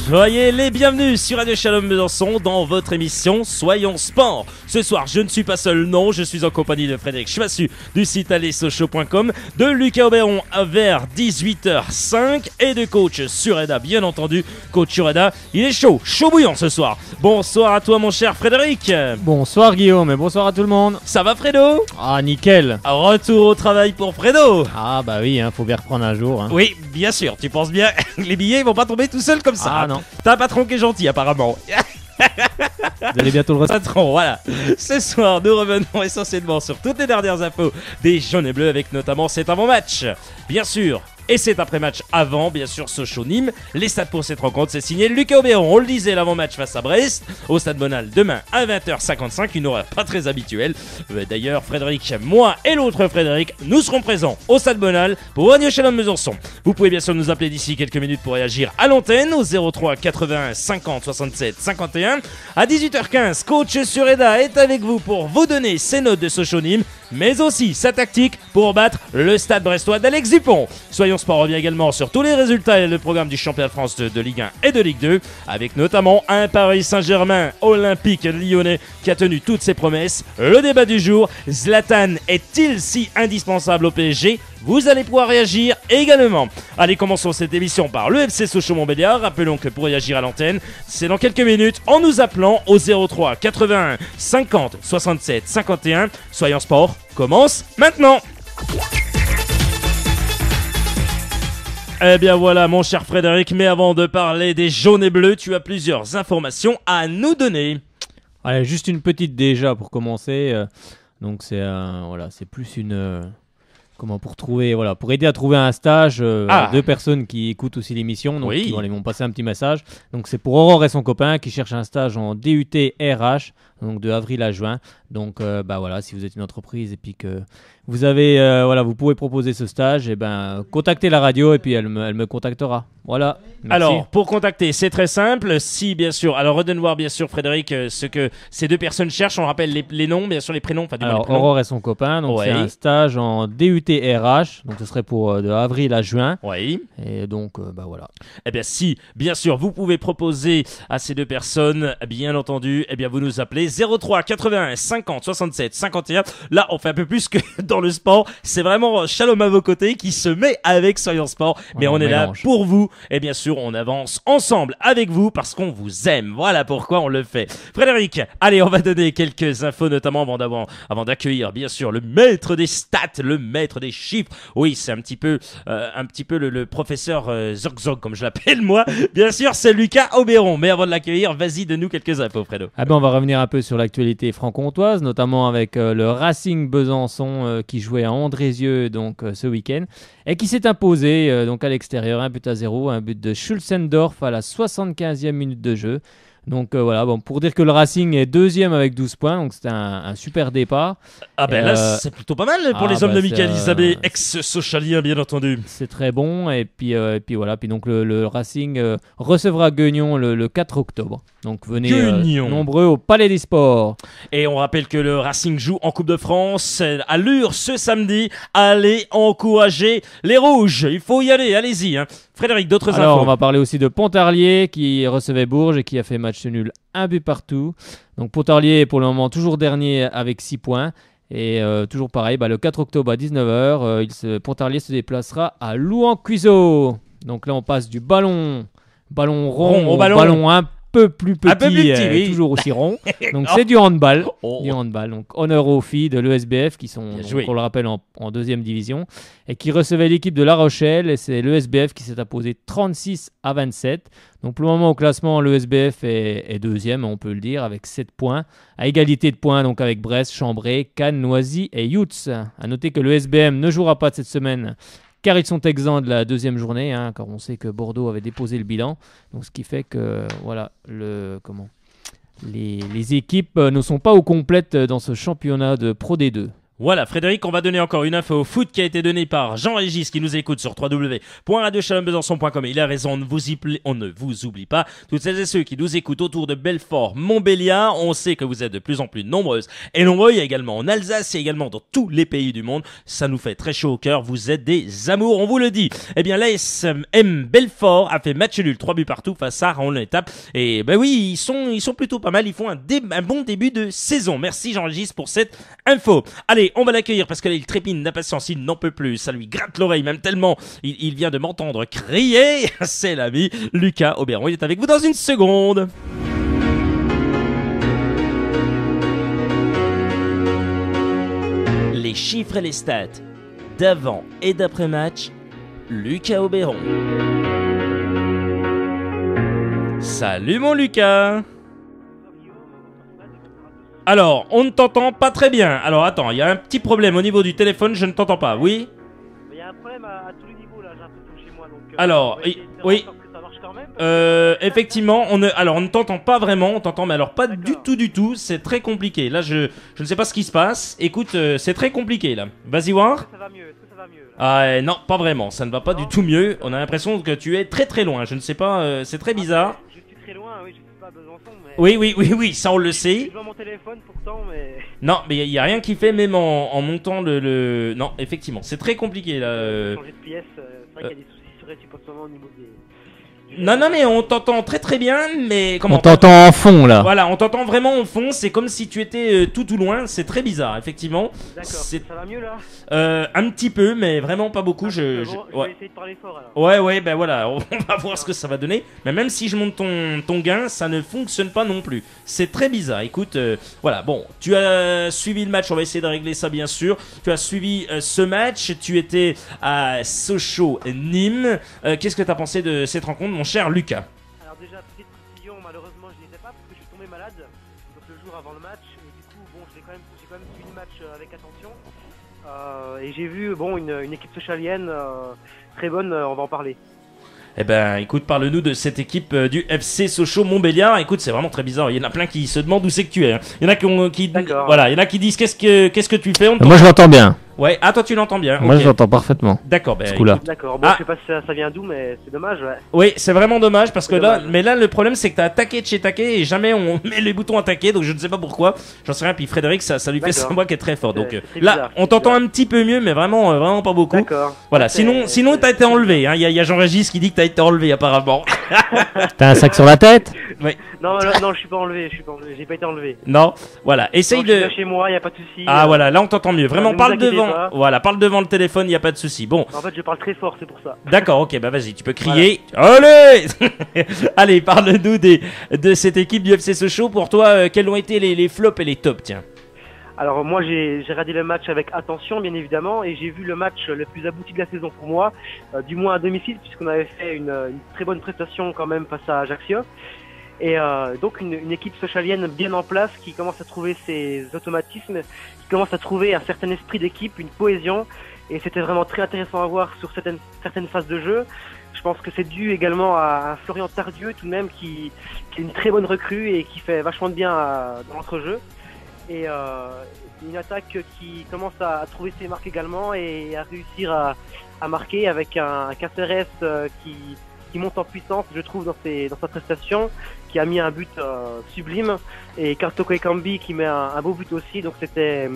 Soyez les bienvenus sur Radio Shalom Besançon dans votre émission Soyons Sport. Ce soir, je ne suis pas seul, non, je suis en compagnie de Frédéric Schmassu du site allesochaux.com, de Lucas Auberon vers 18h05 et de coach Sureda, bien entendu. Coach Sureda, il est chaud bouillant ce soir. Bonsoir à toi mon cher Frédéric. Bonsoir Guillaume et bonsoir à tout le monde. Ça va Fredo? Ah nickel. Retour au travail pour Fredo. Ah bah oui, faut bien reprendre un jour. Oui, bien sûr, tu penses bien, les billets vont pas tomber tout seuls comme ça. Ah non. T'as un patron qui est gentil apparemment. Vous allez bientôt le recevoir. Patron, voilà. Ce soir, nous revenons essentiellement sur toutes les dernières infos des jaunes et bleus avec notamment cet avant-match. Bien sûr. Et cet après-match avant, bien sûr, Sochaux-Nîmes. Les stats pour cette rencontre, c'est signé Lucas Auberon. On le disait, l'avant-match face à Brest, au Stade Bonal, demain à 20h55, une horaire pas très habituelle. D'ailleurs, Frédéric, moi et l'autre Frédéric, nous serons présents au Stade Bonal pour Radio Shalom Besançon. Vous pouvez bien sûr nous appeler d'ici quelques minutes pour réagir à l'antenne au 03 81 50 67 51. À 18h15, coach Sureda est avec vous pour vous donner ses notes de Sochaux-Nîmes, mais aussi sa tactique pour battre le Stade brestois d'Alex Dupont. Soyons Sport revient également sur tous les résultats et le programme du championnat de France de Ligue 1 et de Ligue 2, avec notamment un Paris Saint-Germain olympique lyonnais qui a tenu toutes ses promesses. Le débat du jour, Zlatan est-il si indispensable au PSG? Vous allez pouvoir réagir également. Allez, commençons cette émission par le FC Sochaux-Montbéliard. Rappelons que pour réagir à l'antenne, c'est dans quelques minutes en nous appelant au 03 81 50 67 51. Soyons Sport commence maintenant. Eh bien voilà mon cher Frédéric, mais avant de parler des jaunes et bleus, tu as plusieurs informations à nous donner. Allez, juste une petite déjà pour commencer. Donc c'est voilà, c'est plus une pour trouver pour aider à trouver un stage deux personnes qui écoutent aussi l'émission, donc ils vont passer un petit message. Donc c'est pour Aurore et son copain qui cherchent un stage en DUT RH, donc de avril à juin. Donc voilà, si vous êtes une entreprise et puis que vous avez vous pouvez proposer ce stage, et contactez la radio et puis elle me contactera. Voilà. Merci. Alors, pour contacter, c'est très simple. Si, bien sûr, alors redonne voir, bien sûr, Frédéric, ce que ces deux personnes cherchent. On rappelle les noms, bien sûr, les prénoms. Alors, Aurore et son copain, donc c'est un stage en DUT RH, donc ce serait pour de avril à juin. Oui. Et donc, voilà. Eh bien, si, bien sûr, vous pouvez proposer à ces deux personnes, bien entendu, eh bien, vous nous appelez 03 81 50 67 51. Là, on fait un peu plus que dans le sport. C'est vraiment Shalom à vos côtés qui se met avec Soyons Sport. Mais on est là pour vous. Et bien sûr, on avance ensemble avec vous parce qu'on vous aime. Voilà pourquoi on le fait. Frédéric, allez, on va donner quelques infos, notamment avant d'accueillir, bien sûr, le maître des stats, le maître des chiffres. Oui, c'est un petit peu le professeur Zog, comme je l'appelle moi. Bien sûr, c'est Lucas Auberon. Mais avant de l'accueillir, vas-y, donne-nous quelques infos, Fredo. On va revenir un peu sur l'actualité franc-comtoise, notamment avec le Racing Besançon qui jouait à Andrézieux donc ce week-end et qui s'est imposé donc à l'extérieur 1-0, un but de Schulzendorf à la 75e minute de jeu. Donc pour dire que le Racing est deuxième avec 12 points, donc c'est un super départ. Là c'est plutôt pas mal pour les hommes de Michael Isabé, ex-Socialien bien entendu. C'est très bon et puis donc le Racing recevra Guignon le 4 octobre. Donc venez nombreux au Palais des Sports. Et on rappelle que le Racing joue en Coupe de France à Lure ce samedi. Allez encourager les Rouges, il faut y aller, allez-y. Frédéric, d'autres infos? Alors on va parler aussi de Pontarlier qui recevait Bourges et qui a fait match nul, un but partout. Donc Pontarlier est pour le moment toujours dernier avec 6 points. Et toujours pareil, le 4 octobre à 19h, Pontarlier se déplacera à Louan-Cuiseaux. Donc là on passe du ballon rond au ballon un peu plus petit, oui. toujours aussi rond. Donc c'est du handball. Donc honneur aux filles de l'ESBF qui sont, on le rappelle, en deuxième division et qui recevaient l'équipe de La Rochelle. Et c'est l'ESBF qui s'est imposé 36-27. Donc pour le moment au classement, l'ESBF est deuxième, on peut le dire, avec 7 points. À égalité de points donc avec Brest, Chambray, Cannes, Noisy et Youtz. À noter que l'ESBM ne jouera pas cette semaine car ils sont exempts de la deuxième journée, car on sait que Bordeaux avait déposé le bilan. Donc ce qui fait que les équipes ne sont pas au complète dans ce championnat de Pro D2. Voilà, Frédéric, on va donner encore une info au foot qui a été donnée par Jean-Régis qui nous écoute sur www.radiochalonbesançon.com. Il a raison, on ne vous oublie pas. Toutes celles et ceux qui nous écoutent autour de Belfort, Montbéliard, on sait que vous êtes de plus en plus nombreuses et nombreux. Il y a également en Alsace et également dans tous les pays du monde. Ça nous fait très chaud au cœur. Vous êtes des amours, on vous le dit. Eh bien, l'ASM Belfort a fait match nul, 3 buts partout face à Rouen-l'Étape. Et ben oui, ils sont plutôt pas mal. Ils font un bon début de saison. Merci Jean-Régis pour cette info. Allez, on va l'accueillir parce que là, il trépine d'impatience, il n'en peut plus. Ça lui gratte l'oreille, même tellement il vient de m'entendre crier. C'est l'ami Lucas Auberon. Il est avec vous dans une seconde. Les chiffres et les stats d'avant et d'après-match, Lucas Auberon. Salut mon Lucas. Alors, on ne t'entend pas très bien. Alors, attends, il y a un petit problème au niveau du téléphone, je ne t'entends pas, oui? Il y a un problème à tous les niveaux, là, j'ai l'impression chez moi. Donc, alors, oui. Ça marche quand même, effectivement, on ne t'entend pas vraiment, on t'entend, mais alors pas du tout, c'est très compliqué. Là, je ne sais pas ce qui se passe. Écoute, c'est très compliqué, là. Vas-y voir. Est-ce que ça va mieux, là? Ah, non, pas vraiment, ça ne va pas du tout mieux. On a l'impression que tu es très très loin, je ne sais pas, c'est très bizarre. Je suis très loin, oui, je suis pas à Besançon, mais... Oui, ça on le sait. Je suis devant mon téléphone pourtant, mais... Non, mais il n'y a rien qui fait, même en montant le... Non, effectivement, c'est très compliqué là. Changer de pièce, c'est vrai qu'il y a des soucis sur Etup en ce moment au niveau des... Non, mais on t'entend très très bien, mais... On t'entend en fond là. Voilà, on t'entend vraiment en fond, c'est comme si tu étais tout loin, c'est très bizarre, effectivement. D'accord, ça va mieux là? Un petit peu, mais vraiment pas beaucoup. Je vais essayer de parler fort alors. Ouais, ben voilà, on va voir ce que ça va donner. Mais même si je monte ton gain, ça ne fonctionne pas non plus. C'est très bizarre, écoute, voilà, bon, tu as suivi le match, on va essayer de régler ça bien sûr. Tu as suivi ce match, tu étais à Sochaux-Nîmes. Qu'est-ce que tu as pensé de cette rencontre, mon cher Lucas? Alors déjà, petite précision, malheureusement je n'y étais pas parce que je suis tombé malade donc le jour avant le match et du coup bon j'ai quand même suivi le match avec attention et j'ai vu bon une équipe sochalienne très bonne, on va en parler. Eh ben, écoute, parle-nous de cette équipe du FC Sochaux-Montbéliard. Écoute, c'est vraiment très bizarre. Il y en a plein qui se demandent où c'est que tu es. Hein. Il y en a qui voilà, il y en a qui disent qu'est-ce que tu fais. Moi, je l'entends bien. Ouais, ah toi tu l'entends bien. Moi je l'entends parfaitement. D'accord, ben d'accord. Bon, je sais pas si ça vient d'où, mais c'est dommage. Ouais. Oui, c'est vraiment dommage parce que là, mais là le problème c'est que t'as attaqué de chez taqué et jamais on met les boutons attaquer, donc je ne sais pas pourquoi. J'en sais rien. Puis Frédéric, ça lui fait sa voix qui est très fort. Donc là, on t'entend un petit peu mieux, mais vraiment pas beaucoup. D'accord. Voilà. Sinon t'as été enlevé. Hein. Il y a Jean-Régis qui dit que t'as été enlevé apparemment. T'as un sac sur la tête? Oui. Non, je suis pas enlevé. J'ai pas été enlevé. Non. Voilà. Essaye de. Je suis chez moi, y a pas de souci. Ah voilà, là on t'entend mieux. Vraiment, parle devant. Pas. Voilà, parle devant le téléphone, il y a pas de souci. Bon. En fait, je parle très fort, c'est pour ça. D'accord, ok, bah vas-y, tu peux crier. Voilà. Allez. Allez, parle-nous de cette équipe du FC Sochaux. Pour toi, quels ont été les flops et les tops, tiens? Alors moi j'ai regardé le match avec attention bien évidemment et j'ai vu le match le plus abouti de la saison pour moi, du moins à domicile puisqu'on avait fait une très bonne prestation quand même face à Ajaccio. Et donc une équipe sochalienne bien en place qui commence à trouver ses automatismes, qui commence à trouver un certain esprit d'équipe, une cohésion. Et c'était vraiment très intéressant à voir sur certaines phases de jeu. Je pense que c'est dû également à Florian Tardieu tout de même qui est une très bonne recrue et qui fait vachement de bien dans l'entrejeu. Et une attaque qui commence à trouver ses marques également et à réussir à marquer avec un Caceres qui monte en puissance, je trouve, dans sa prestation, qui a mis un but sublime, et Kartoko Ekambi qui met un beau but aussi. Donc c'était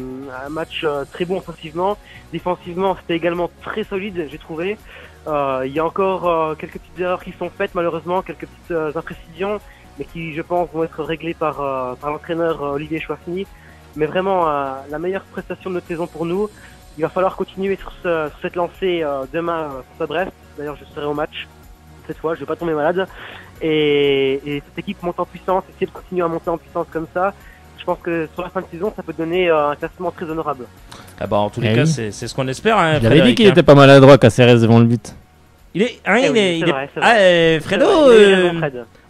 un match très bon offensivement. Défensivement, c'était également très solide, j'ai trouvé. Il y a encore quelques petites erreurs qui sont faites, malheureusement, quelques petites imprécisions, mais qui, je pense, vont être réglées par l'entraîneur Olivier Chouafny. Mais vraiment, la meilleure prestation de notre saison pour nous. Il va falloir continuer sur cette lancée demain face à Brest. D'ailleurs, je serai au match cette fois, je vais pas tomber malade. Et cette équipe monte en puissance, essayer de continuer à monter en puissance comme ça. Je pense que sur la fin de saison, ça peut donner un classement très honorable. Ah bah en tous les cas, c'est ce qu'on espère. Hein, J'avais dit qu'il était pas maladroit, Caceres devant le but. Fredo.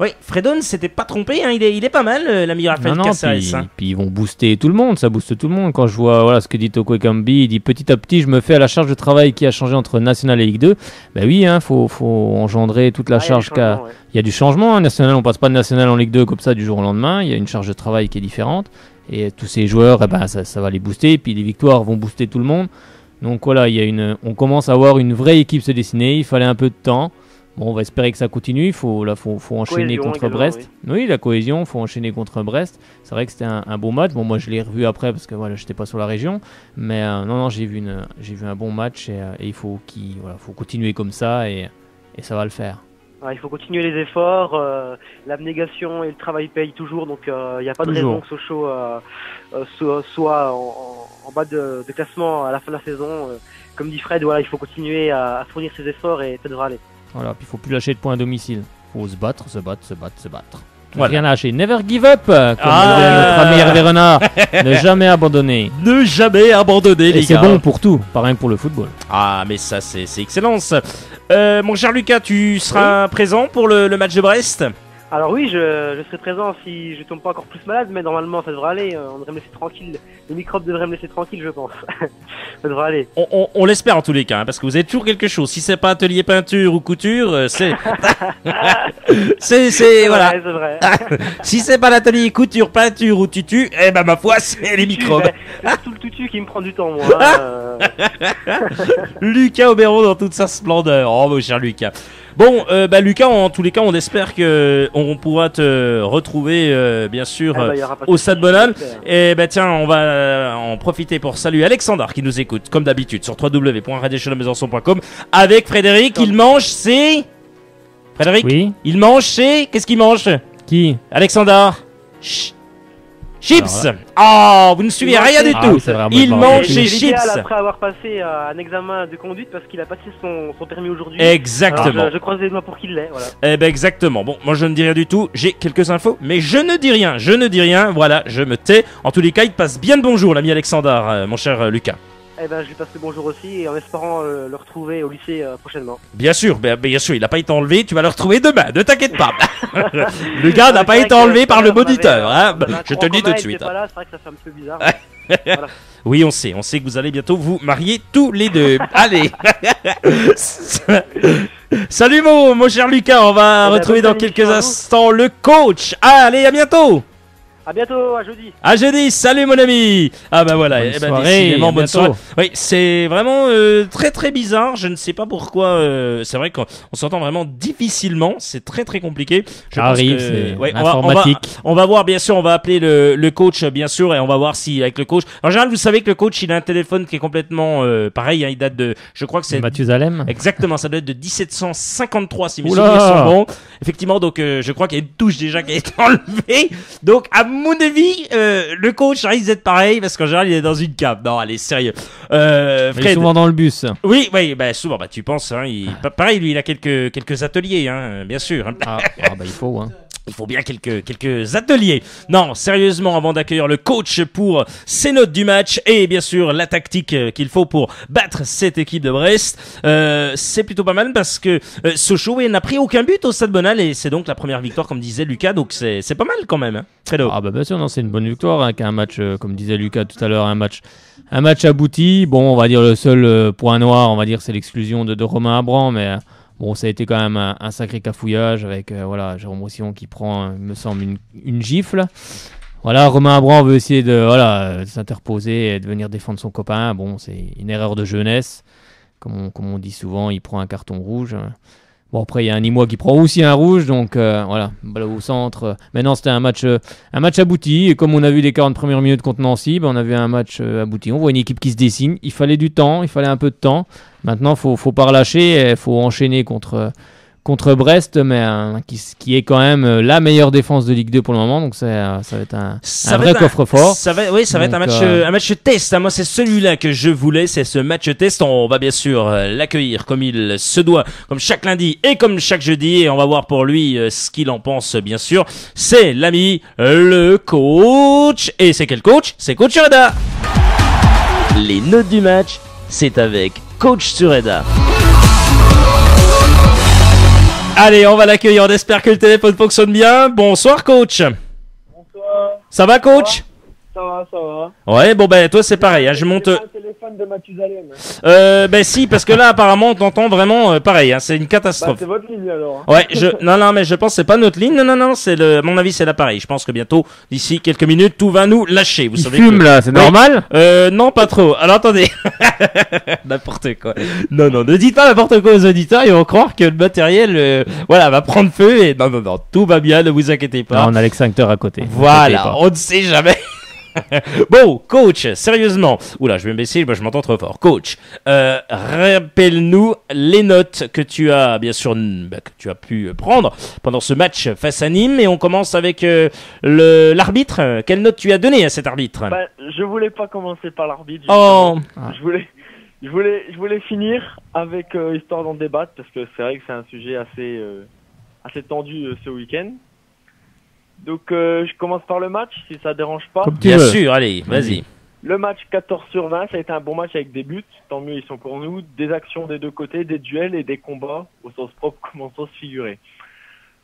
Oui, Fredo ne s'était pas trompé, hein, il est pas mal, l'ami Raphaël Caceres. Puis ils vont booster tout le monde, ça booste tout le monde. Quand je vois ce que dit Toko Ekambi, il dit petit à petit, je me fais à la charge de travail qui a changé entre National et Ligue 2. Ben oui, faut engendrer toute la charge qu'a. Il y a du changement, hein. National, on passe pas de National en Ligue 2 comme ça du jour au lendemain. Il y a une charge de travail qui est différente. Et tous ces joueurs, ça va les booster. Et puis les victoires vont booster tout le monde. Donc voilà, on commence à avoir une vraie équipe se dessiner. Il fallait un peu de temps. Bon, on va espérer que ça continue. Il faut enchaîner contre Brest. Oui, la cohésion, il faut enchaîner contre Brest. C'est vrai que c'était un bon match. Bon, moi, je l'ai revu après parce que voilà, je n'étais pas sur la région. Mais non, j'ai vu un bon match et il faut continuer comme ça et ça va le faire. Il faut continuer les efforts, l'abnégation et le travail payent toujours, donc il n'y a pas de raison que Sochaux soit en bas de classement à la fin de la saison. Comme dit Fred, il faut continuer à fournir ses efforts et ça devra aller. Voilà, puis il ne faut plus lâcher de points à domicile. Il faut se battre. Voilà. Rien lâcher. Never give up, comme notre ami Hervé Renard. Ne jamais abandonner. Ne jamais abandonner, les gars. C'est bon pour tout, pas rien que pour le football. Ah, mais ça, c'est excellence. Mon cher Lucas, tu seras présent pour le match de Brest ? Alors oui, je serai présent si je tombe pas encore plus malade, mais normalement ça devrait aller. On devrait me laisser tranquille. Les microbes devraient me laisser tranquille, je pense. Ça devrait aller. On l'espère en tous les cas, hein, parce que vous avez toujours quelque chose. Si c'est pas atelier peinture ou couture, c'est voilà. C'est vrai. Si c'est pas l'atelier couture, peinture ou tutu, ma foi, c'est les microbes. C'est tout le tutu qui me prend du temps, moi. Lucas Oberon dans toute sa splendeur. Oh, mon cher Lucas. Bon, Lucas, en tous les cas, on espère qu'on pourra te retrouver, bien sûr, au Stade Bonal. Et tiens, on va en profiter pour saluer Alexandre qui nous écoute, comme d'habitude, sur www.radiochablaisebesançon.com avec Frédéric. Il mange ses... Frédéric ? Oui. Il mange ses... Qu'est-ce qu'il mange ? Qui ? Alexandre. Chips. Vous ne suivez rien du tout. Il mange ses chips. Après avoir passé un examen de conduite parce qu'il a passé son permis aujourd'hui. Exactement. Alors, je croise les doigts pour qu'il l'ait. Voilà. Exactement. Bon, moi je ne dis rien du tout. J'ai quelques infos, mais je ne dis rien. Voilà, je me tais. En tous les cas, il passe bien de bonjour, l'ami Alexandre, mon cher Lucas. Je lui passe le bonjour aussi et en espérant le retrouver au lycée prochainement. Bien sûr, il n'a pas été enlevé, tu vas le retrouver demain, ne t'inquiète pas. Le gars n'a pas été enlevé par le moniteur, hein. Je te le dis tout de suite. C'est vrai que ça fait un peu bizarre. Voilà. Oui, on sait que vous allez bientôt vous marier tous les deux. Allez. Salut mon cher Lucas, on va retrouver dans quelques instants le coach. Allez, à bientôt. À bientôt, à jeudi. À jeudi, salut mon ami. Voilà, bonne soirée. Oui, c'est vraiment très très bizarre. Je ne sais pas pourquoi. C'est vrai qu'on s'entend vraiment difficilement. C'est très très compliqué. Ça arrive, c'est informatique. On va voir, bien sûr, on va appeler le coach, bien sûr, et on va voir si avec le coach. En général, vous savez que le coach, il a un téléphone qui est complètement pareil. Hein, il date de, je crois que c'est Mathusalem. Exactement, ça doit être de 1753 si mes souvenirs sont bons. Effectivement, donc je crois qu'il y a une touche déjà qui a été enlevée. Donc à mon avis, le coach risque d'être pareil parce qu'en général il est dans une cave. Non, allez, sérieux. Fred, il est souvent dans le bus. Oui, souvent. Tu penses, hein, pareil, lui, il a quelques ateliers, hein, bien sûr. Hein. Il faut, hein. Il faut bien quelques ateliers. Non, sérieusement, avant d'accueillir le coach pour ses notes du match et bien sûr la tactique qu'il faut pour battre cette équipe de Brest, c'est plutôt pas mal parce que Sochaux n'a pris aucun but au Stade Bonal et c'est donc la première victoire comme disait Lucas, donc c'est pas mal quand même. Hein, Fredo. Bien sûr, non, c'est une bonne victoire hein, qu'un match, comme disait Lucas tout à l'heure, un match abouti. Bon, on va dire le seul point noir, on va dire, c'est l'exclusion de Romain Abram, mais... Bon, ça a été quand même un sacré cafouillage avec Jérôme Roussillon qui prend, il me semble, une gifle. Voilà, Romain Abram veut essayer de s'interposer et de venir défendre son copain. Bon, c'est une erreur de jeunesse. Comme on dit souvent, il prend un carton rouge. Bon, après, il y a un Nîmois qui prend aussi un rouge. Donc, balle au centre. Maintenant, c'était un match abouti. Et comme on a vu les 40 premières minutes contre Nancy, on a vu un match abouti. On voit une équipe qui se dessine. Il fallait du temps, il fallait un peu de temps. Maintenant, faut pas relâcher. Il faut enchaîner contre Brest, mais qui est quand même la meilleure défense de Ligue 2 pour le moment. Donc, ça va être un vrai coffre-fort. Ça va être un match test. Moi, c'est celui-là que je voulais. C'est ce match test. On va bien sûr l'accueillir comme il se doit, comme chaque lundi et comme chaque jeudi. Et on va voir pour lui ce qu'il en pense, bien sûr. C'est l'ami, le coach. Et c'est quel coach ? C'est Coach Sureda. Les notes du match, c'est avec Coach Sureda. Allez, on va l'accueillir. On espère que le téléphone fonctionne bien. Bonsoir, coach. Bonsoir. Ça va, coach? Ça va, ça va. Ouais, bon ben toi c'est pareil, hein, je monte. C'est pas un téléphone de Mathusalem. Ben si, parce que là apparemment on t'entend vraiment pareil, hein, c'est une catastrophe. C'est votre ligne alors. Ouais, non, mais je pense que c'est pas notre ligne, non, c'est à mon avis c'est l'appareil. Je pense que bientôt, d'ici quelques minutes, tout va nous lâcher. Vous savez fume que... là, c'est normal? Non, pas trop. Alors attendez, n'importe quoi. Non, ne dites pas n'importe quoi aux auditeurs, ils vont croire que le matériel, va prendre feu et non, tout va bien, ne vous inquiétez pas. Non, on a l'extincteur à côté. Voilà, on ne sait jamais. Bon, coach, sérieusement. Oula, je vais me baisser, moi je m'entends trop fort. Coach, rappelle-nous les notes que tu as, bien sûr, que tu as pu prendre pendant ce match face à Nîmes. Et on commence avec l'arbitre. Quelle note tu as donnée à cet arbitre? Je voulais pas commencer par l'arbitre. Oh. Je voulais finir avec histoire d'en débattre parce que c'est vrai que c'est un sujet assez tendu ce week-end. Donc je commence par le match, si ça dérange pas. Bien sûr, allez, vas-y. Le match 14/20, ça a été un bon match avec des buts, tant mieux ils sont pour nous, des actions des deux côtés, des duels et des combats, au sens propre comme au sens figuré.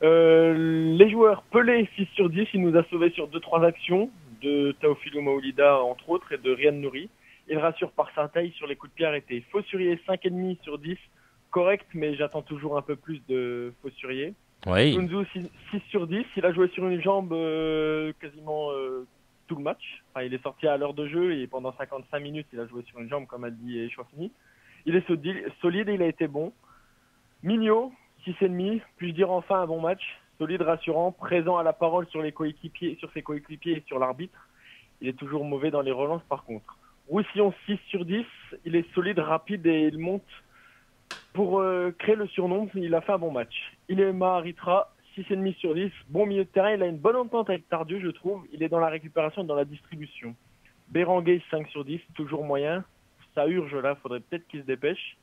Les joueurs, Pelé 6/10, il nous a sauvés sur 2-3 actions, de Taofilo Maoulida entre autres et de Ryan Nouri. Il rassure par sa taille sur les coups de pied arrêtés. Faussurier 5,5/10, correct, mais j'attends toujours un peu plus de Faussurier. Oui. Sunzu 6/10, il a joué sur une jambe quasiment tout le match. Enfin, il est sorti à l'heure de jeu et pendant 55 minutes, il a joué sur une jambe, comme a dit Chouafini. Il est solide et il a été bon. Mignot, 6,5, puis-je dire enfin un bon match. Solide, rassurant, présent à la parole sur ses coéquipiers et sur l'arbitre. Il est toujours mauvais dans les relances par contre. Roussillon 6/10, il est solide, rapide et il monte. Pour créer le surnom, il a fait un bon match. Ilema Aritra, 6,5/10. Bon milieu de terrain, il a une bonne entente avec Tardieu, je trouve. Il est dans la récupération et dans la distribution. Béranguet, 5/10, toujours moyen. Ça urge là, faudrait peut-être qu'il se dépêche.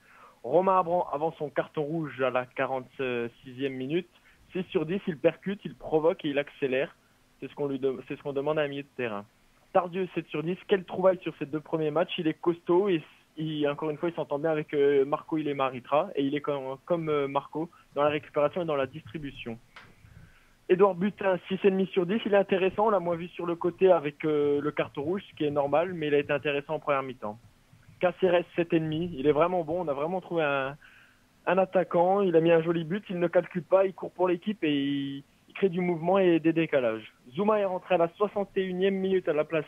Romain Abran, avant son carton rouge à la 46e minute. 6/10, il percute, il provoque et il accélère. C'est ce qu'on demande à un milieu de terrain. Tardieu, 7/10. Quelle trouvaille sur ces deux premiers matchs. Il est costaud et encore une fois, il s'entend bien avec Marco Ilema Aritra et il est comme Marco dans la récupération et dans la distribution. Édouard Butin, 6,5/10, il est intéressant, on l'a moins vu sur le côté avec le carton rouge, ce qui est normal, mais il a été intéressant en première mi-temps. Caceres, 7,5, il est vraiment bon, on a vraiment trouvé un attaquant, il a mis un joli but, il ne calcule pas, il court pour l'équipe et il crée du mouvement et des décalages. Zouma est rentré à la 61e minute à la place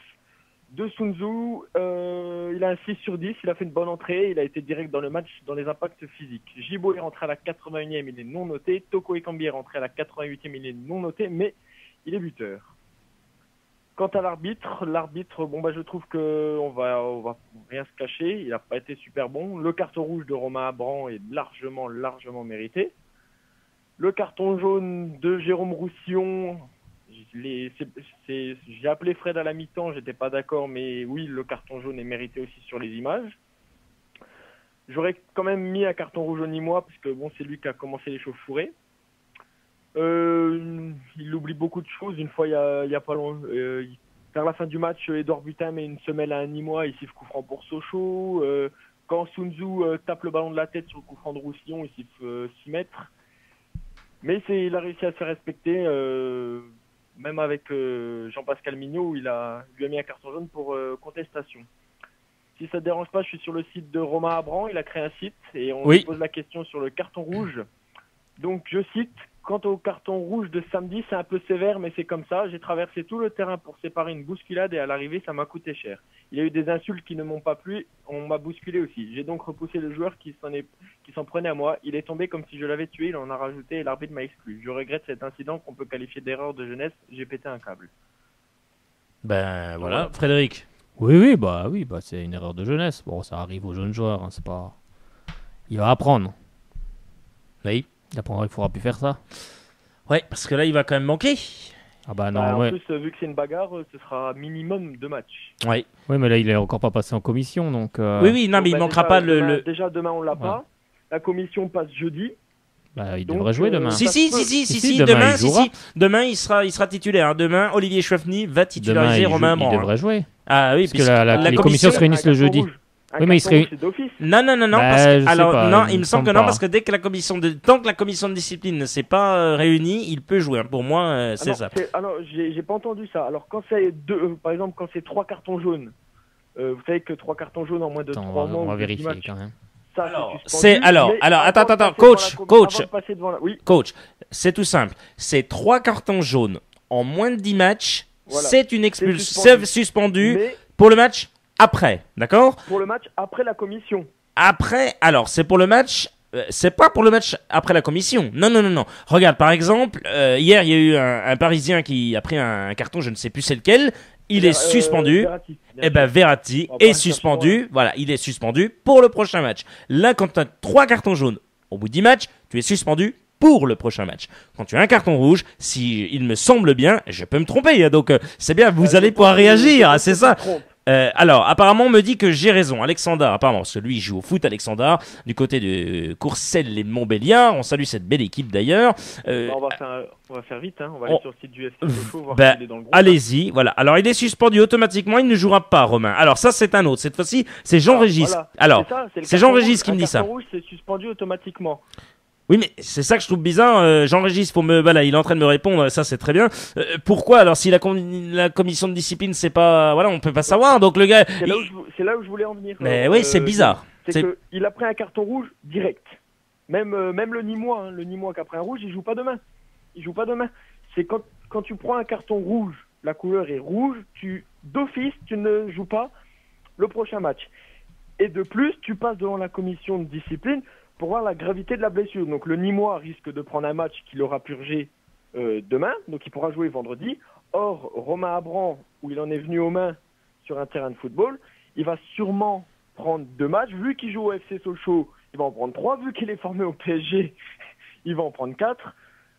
de Sunzu, il a un 6/10, il a fait une bonne entrée, il a été direct dans le match, dans les impacts physiques. Gibo est rentré à la 81e, il est non noté. Toko Ekambi est rentré à la 88e, il est non noté, mais il est buteur. Quant à l'arbitre, je trouve qu'on va rien se cacher, il n'a pas été super bon. Le carton rouge de Romain Abran est largement mérité. Le carton jaune de Jérôme Roussillon, j'ai appelé Fred à la mi-temps, j'étais pas d'accord, mais oui, le carton jaune est mérité aussi sur les images. J'aurais quand même mis un carton rouge au Nîmois, parce que bon, c'est lui qui a commencé l'échauffourée. Il oublie beaucoup de choses. Une fois, il y a pas longtemps, vers la fin du match, Édouard Butin met une semelle à un Nîmois, il siffle coup franc pour Sochaux. Quand Sunzu tape le ballon de la tête sur le coup franc de Roussillon, il siffle 6 mètres. Mais il a réussi à se faire respecter. Même avec Jean-Pascal Mignot, il lui a mis un carton jaune pour contestation. Si ça ne te dérange pas, je suis sur le site de Romain Abran, il a créé un site et on lui pose la question sur le carton rouge. Donc je cite, quant au carton rouge de samedi, c'est un peu sévère mais c'est comme ça, j'ai traversé tout le terrain pour séparer une bousculade et à l'arrivée ça m'a coûté cher. Il y a eu des insultes qui ne m'ont pas plu, on m'a bousculé aussi. J'ai donc repoussé le joueur qui s'en prenait à moi. Il est tombé comme si je l'avais tué, il en a rajouté et l'arbitre m'a exclu. Je regrette cet incident qu'on peut qualifier d'erreur de jeunesse, j'ai pété un câble. Ben voilà, Frédéric. Oui, c'est une erreur de jeunesse. Bon, ça arrive aux jeunes joueurs, hein, c'est pas... Il va apprendre. Oui. Il apprendra qu'il ne faudra plus faire ça. Ouais, parce que là, il va quand même manquer. Ah bah non, en plus, vu que c'est une bagarre, ce sera minimum 2 matchs. Oui. Oui, mais là, il est encore pas passé en commission, donc... Oui, non, mais il manquera pas le... Déjà, demain, on l'a pas. La commission passe jeudi. Bah, il devrait jouer demain. Si, demain, il sera titulaire. Demain, Olivier Chouafny va titulariser Romain Abran. Il devrait jouer. Ah oui, parce que la commission se réunit le jeudi. Oui, mais c'est d'office. Non, il me semble que non, parce que dès que tant que la commission de discipline ne s'est pas réunie, il peut jouer. Pour moi, c'est ça. Alors, j'ai pas entendu ça. Alors, quand c'est par exemple, quand c'est 3 cartons jaunes, vous savez que 3 cartons jaunes en moins de 3 mois. On va vérifier quand même. Attends, coach, c'est tout simple. C'est 3 cartons jaunes en moins de 10 matchs. Voilà. C'est une expulsion suspendue pour le match après, d'accord ? Pour le match après la commission. Après, alors c'est pour le match. C'est pas pour le match après la commission. Non. Regarde, par exemple, hier il y a eu un Parisien qui a pris un carton, je ne sais plus c'est lequel. Il est suspendu. Verratti est suspendu. Voilà, il est suspendu pour le prochain match. Là, quand tu as 3 cartons jaunes au bout de 10 matchs, tu es suspendu pour le prochain match. Quand tu as un carton rouge, si il me semble bien, je peux me tromper, donc c'est bien, vous allez pouvoir réagir, c'est ça. Alors, apparemment, on me dit que j'ai raison. Alexandre, apparemment, parce que lui, il joue au foot, Alexandre, du côté de Courcelles et de Montbéliard. On salue cette belle équipe d'ailleurs. On va faire vite, hein. On va aller sur le site du FC Sochaux, voir s'il est dans le groupe. Allez-y, voilà. Alors, il est suspendu automatiquement, il ne jouera pas, Romain. Alors, ça, c'est un autre. Cette fois-ci, c'est Jean-Régis. Voilà. Alors, c'est Jean-Régis qui me dit ça. Le carton rouge, c'est suspendu automatiquement. Oui, mais c'est ça que je trouve bizarre. Jean-Régis, il est en train de me répondre. Ça, c'est très bien. Pourquoi alors si la commission de discipline, c'est pas, on peut pas savoir. Donc le gars, c'est là où je voulais en venir. Mais oui, c'est bizarre. C'est que il a pris un carton rouge direct. Même le Nîmois, le Nîmois qui a pris un rouge, il joue pas demain. C'est quand tu prends un carton rouge, la couleur est rouge, d'office, tu ne joues pas le prochain match. Et de plus, tu passes devant la commission de discipline pour voir la gravité de la blessure. Donc le Nîmois risque de prendre un match qu'il aura purgé demain, donc il pourra jouer vendredi. Or, Romain Abram, où il en est venu aux mains sur un terrain de football, il va sûrement prendre 2 matchs. Vu qu'il joue au FC Sochaux, il va en prendre 3. Vu qu'il est formé au PSG, il va en prendre 4.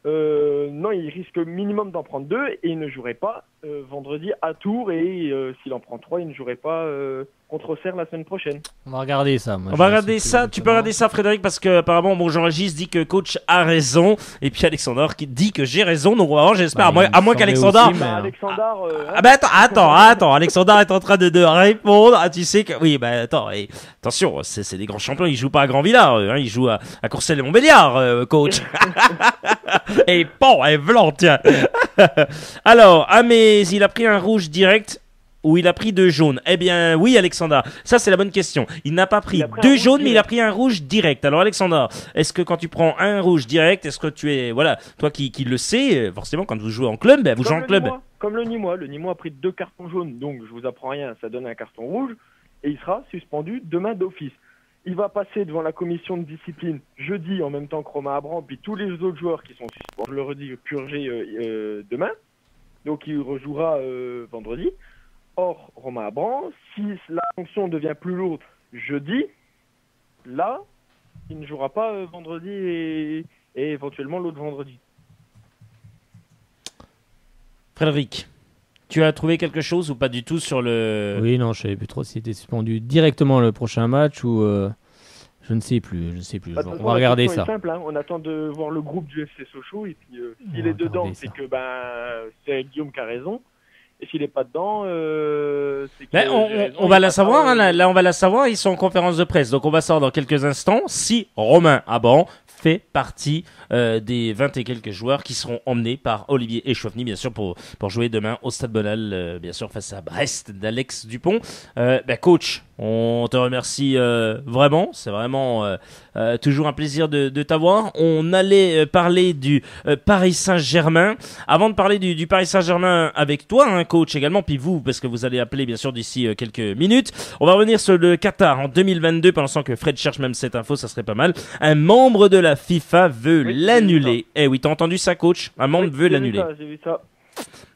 Non, il risque minimum d'en prendre 2 et il ne jouerait pas vendredi à Tours. Et s'il en prend 3, il ne jouerait pas contre Auxerre la semaine prochaine. On va regarder ça. Tu peux regarder ça, Frédéric, parce que apparemment, Jean-Régis dit que coach a raison, et puis Alexandre qui dit que j'ai raison. Donc on va voir, j'espère, à moins qu'Alexandre. Attends, Alexandre est en train de répondre. Ah, tu sais que attention, c'est des grands champions. Ils jouent pas à Grand Villard, ils jouent à Courcelles et Montbéliard, coach. Et blanc, tiens. Alors, mais il a pris un rouge direct. Ou il a pris 2 jaunes? Eh bien, oui, Alexandre. Ça, c'est la bonne question. Il n'a pas pris 2 jaunes, mais il a pris un rouge direct. Alors, Alexandre, est-ce que quand tu prends un rouge direct, est-ce que tu es, toi qui le sais, forcément, quand vous jouez en club, vous jouez en club. Comme le Nîmois. Le Nîmois a pris 2 cartons jaunes, donc je vous apprends rien, ça donne un carton rouge, et il sera suspendu demain d'office. Il va passer devant la commission de discipline jeudi, en même temps que Romain Abram, puis tous les autres joueurs qui sont suspendus, je le redis, purgés demain. Donc, il rejouera vendredi. Or, Romain Abram, si la sanction devient plus lourde jeudi, là, il ne jouera pas vendredi et éventuellement l'autre vendredi. Frédéric, tu as trouvé quelque chose ou pas du tout sur le... Oui, non, je ne savais plus trop s'il était suspendu directement le prochain match ou... Je ne sais plus. On va regarder ça. C'est simple, on attend de voir le groupe du FC Sochaux et puis s'il est dedans, c'est que c'est Guillaume qui a raison. Et s'il n'est pas dedans, c'est que... on va la savoir, là on va la savoir, ils sont en conférence de presse. Donc on va savoir dans quelques instants si Romain Abram fait partie des 20 et quelques joueurs qui seront emmenés par Olivier Echouafny, bien sûr, pour jouer demain au Stade Bonal, bien sûr, face à Brest d'Alex Dupont. Coach, on te remercie vraiment, c'est vraiment toujours un plaisir de t'avoir. On allait parler du Paris Saint-Germain. Avant de parler du Paris Saint-Germain avec toi, coach également, puis vous, parce que vous allez appeler bien sûr d'ici quelques minutes. On va revenir sur le Qatar en 2022, pendant que Fred cherche même cette info, ça serait pas mal. Un membre de la FIFA veut l'annuler. Eh oui, t'as entendu ça, coach? Un membre veut l'annuler. J'ai vu ça.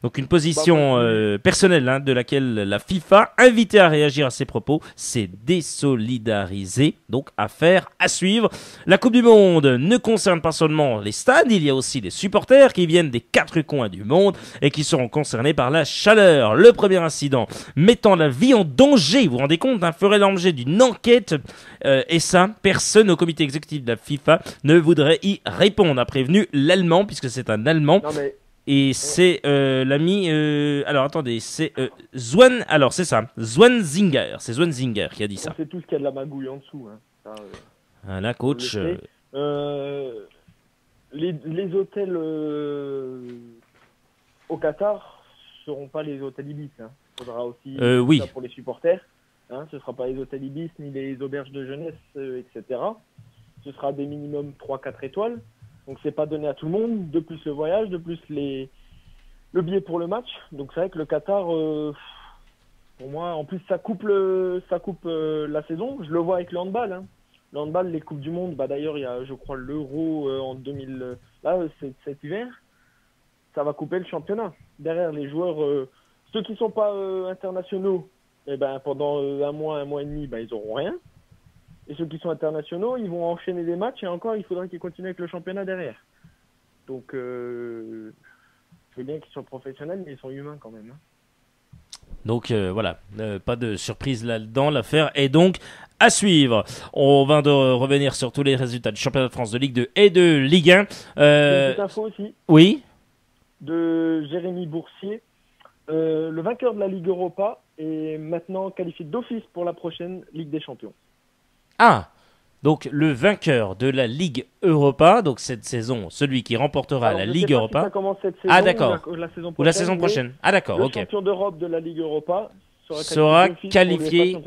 Donc une position personnelle de laquelle la FIFA, invitée à réagir à ces propos, s'est désolidarisée. Donc affaire à suivre. La Coupe du Monde ne concerne pas seulement les stades, il y a aussi des supporters qui viennent des 4 coins du monde et qui seront concernés par la chaleur. Le premier incident mettant la vie en danger, vous vous rendez compte, ferait l'objet d'une enquête et ça, personne au comité exécutif de la FIFA ne voudrait y répondre, a prévenu l'Allemand, puisque c'est un Allemand. Non mais Et c'est l'ami... alors attendez, c'est Zwan... Alors c'est ça, Zwanzinger. C'est Zwanzinger qui a dit ça. C'est tout ce qu'il y a de la magouille en dessous. Hein. Ça, voilà, coach. Les hôtels au Qatar ne seront pas les hôtels Ibis. Il faudra aussi oui. ça pour les supporters. Ce ne sera pas les hôtels Ibis ni les auberges de jeunesse, etc. Ce sera des minimums 3-4 étoiles. Donc c'est pas donné à tout le monde. De plus le voyage, de plus le billet pour le match. Donc c'est vrai que le Qatar, pour moi, en plus ça coupe la saison. Je le vois avec le handball. Hein. Le handball, les coupes du monde. D'ailleurs, il y a, je crois, l'Euro en 2000. Là, cet hiver, ça va couper le championnat. Derrière les joueurs, ceux qui sont pas internationaux, pendant un mois et demi, ils auront rien. Et ceux qui sont internationaux, ils vont enchaîner des matchs et encore, il faudra qu'ils continuent avec le championnat derrière. Donc, je veux bien qu'ils soient professionnels, mais ils sont humains quand même. Hein. Donc, voilà, pas de surprise là-dedans. L'affaire est donc à suivre. On va de revenir sur tous les résultats du championnat de France de Ligue 2 et de Ligue 1. Une petite info aussi. Oui. De Jérémy Boursier. Le vainqueur de la Ligue Europa est maintenant qualifié d'office pour la prochaine Ligue des Champions. Ah, donc le vainqueur de la Ligue Europa, donc cette saison, celui qui remportera la Ligue Europa. Si ça commence cette saison, d'accord. Ou la saison prochaine. Ah d'accord, ok. Le champion d'Europe de la Ligue Europa sera qualifié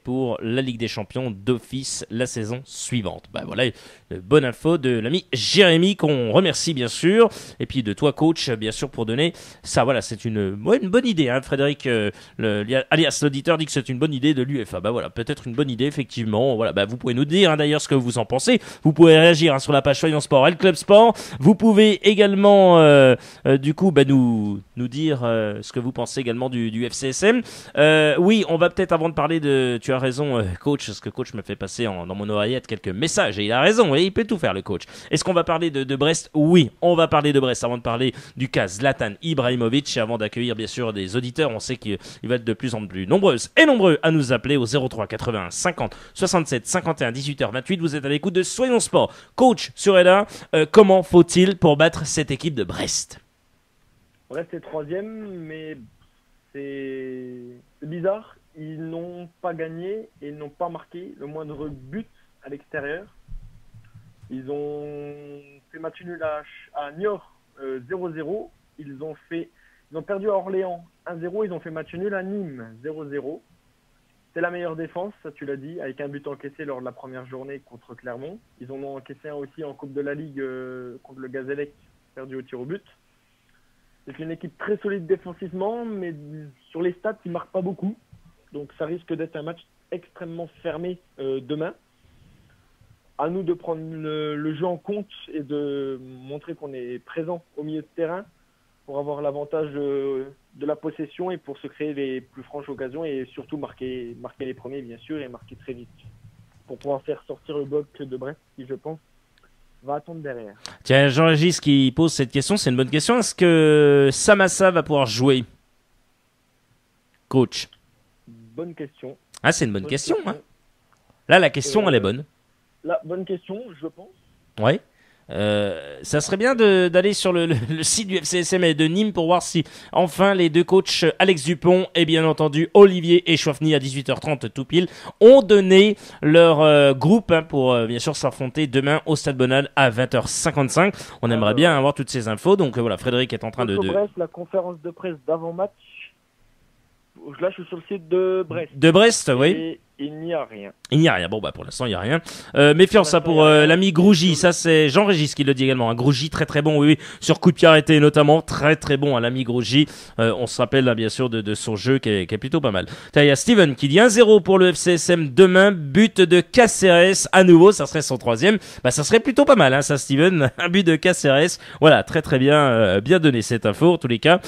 pour la Ligue des Champions d'office la saison suivante. Voilà une bonne info de l'ami Jérémy qu'on remercie bien sûr, et puis de toi coach bien sûr pour donner ça. Voilà, c'est une bonne idée. Hein. Frédéric, alias l'auditeur, dit que c'est une bonne idée de l'UEFA. Voilà, peut-être une bonne idée effectivement. Voilà, vous pouvez nous dire d'ailleurs ce que vous en pensez. Vous pouvez réagir sur la page Soyons Sport et le Club Sport. Vous pouvez également du coup nous dire ce que vous pensez également du FCSM. Oui, on va peut-être, avant de parler de... Tu as raison, coach, parce que coach me fait passer dans mon oreillette quelques messages, et il a raison, et il peut tout faire, le coach. Est-ce qu'on va parler de Brest ? Oui, on va parler de Brest, avant de parler du cas Zlatan Ibrahimovic, et avant d'accueillir, bien sûr, des auditeurs. On sait qu'il va être de plus en plus nombreuses et nombreux à nous appeler au 03 81 50 67 51 18h28. Vous êtes à l'écoute de Soyons Sport. Coach Sureda, comment faut-il pour battre cette équipe de Brest ? Brest est troisième, mais... C'est bizarre, ils n'ont pas gagné et ils n'ont pas marqué le moindre but à l'extérieur. Ils ont fait match nul à Niort 0-0. Ils ont perdu à Orléans 1-0. Ils ont fait match nul à Nîmes 0-0. C'est la meilleure défense, ça tu l'as dit, avec un but encaissé lors de la première journée contre Clermont. Ils en ont encaissé un aussi en Coupe de la Ligue contre le Gazélec, perdu au tir au but. C'est une équipe très solide défensivement, mais sur les stats, ils ne marquent pas beaucoup. Donc ça risque d'être un match extrêmement fermé demain. À nous de prendre le jeu en compte et de montrer qu'on est présent au milieu de terrain pour avoir l'avantage de la possession et pour se créer les plus franches occasions et surtout marquer les premiers, bien sûr, et marquer très vite. Pour pouvoir faire sortir le bloc de Brest, qui je pense va attendre derrière. Tiens, Jean-Régis qui pose cette question, c'est une bonne question. Est-ce que Samassa va pouvoir jouer ? Coach. Bonne question. Ah, c'est une bonne question. Hein. Là, la question, elle est bonne. La bonne question, je pense. Ouais. Ça serait bien d'aller sur le site du FCSM et de Nîmes pour voir si enfin les deux coachs Alex Dupont et bien entendu Olivier Echouafny à 18h30 tout pile ont donné leur groupe pour bien sûr s'affronter demain au Stade Bonal à 20h55. On aimerait bien avoir toutes ces infos, donc voilà, Frédéric est en train de... Brest, la conférence de presse d'avant-match, là je suis sur le site de Brest. De Brest, oui. Et il n'y a rien. Il n'y a rien. Bon, pour l'instant, il n'y a rien. Méfiance, ça, pour l'ami Grougy. Ça, c'est Jean-Régis qui le dit également. Un Grougy très très bon, oui. Sur coup de pied arrêté, notamment. Très très bon, à l'ami Grougy. On se rappelle, là, bien sûr, de son jeu qui est plutôt pas mal. Il y a Steven qui dit 1-0 pour le FCSM demain. But de Caceres à nouveau. Ça serait son troisième. Ça serait plutôt pas mal, hein, ça, Steven. Un but de Caceres. Voilà, très très bien, bien donné cette info, en tous les cas.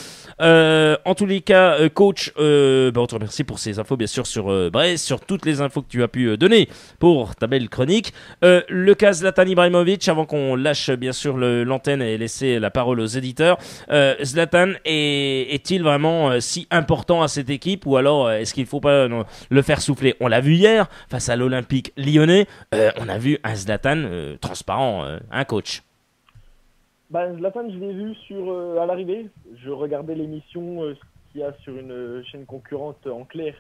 Coach, on te remercie pour ces infos, bien sûr, sur Brest, sur toutes les infos que tu as pu donner pour ta belle chronique. Le cas Zlatan Ibrahimovic, avant qu'on lâche bien sûr l'antenne et laisser la parole aux éditeurs, Zlatan est-il vraiment si important à cette équipe, ou alors est-ce qu'il ne faut pas le faire souffler? On l'a vu hier face à l'Olympique lyonnais, on a vu un Zlatan transparent, un coach. Zlatan, je l'ai vu à l'arrivée. Je regardais l'émission qu'il y a sur une chaîne concurrente en clair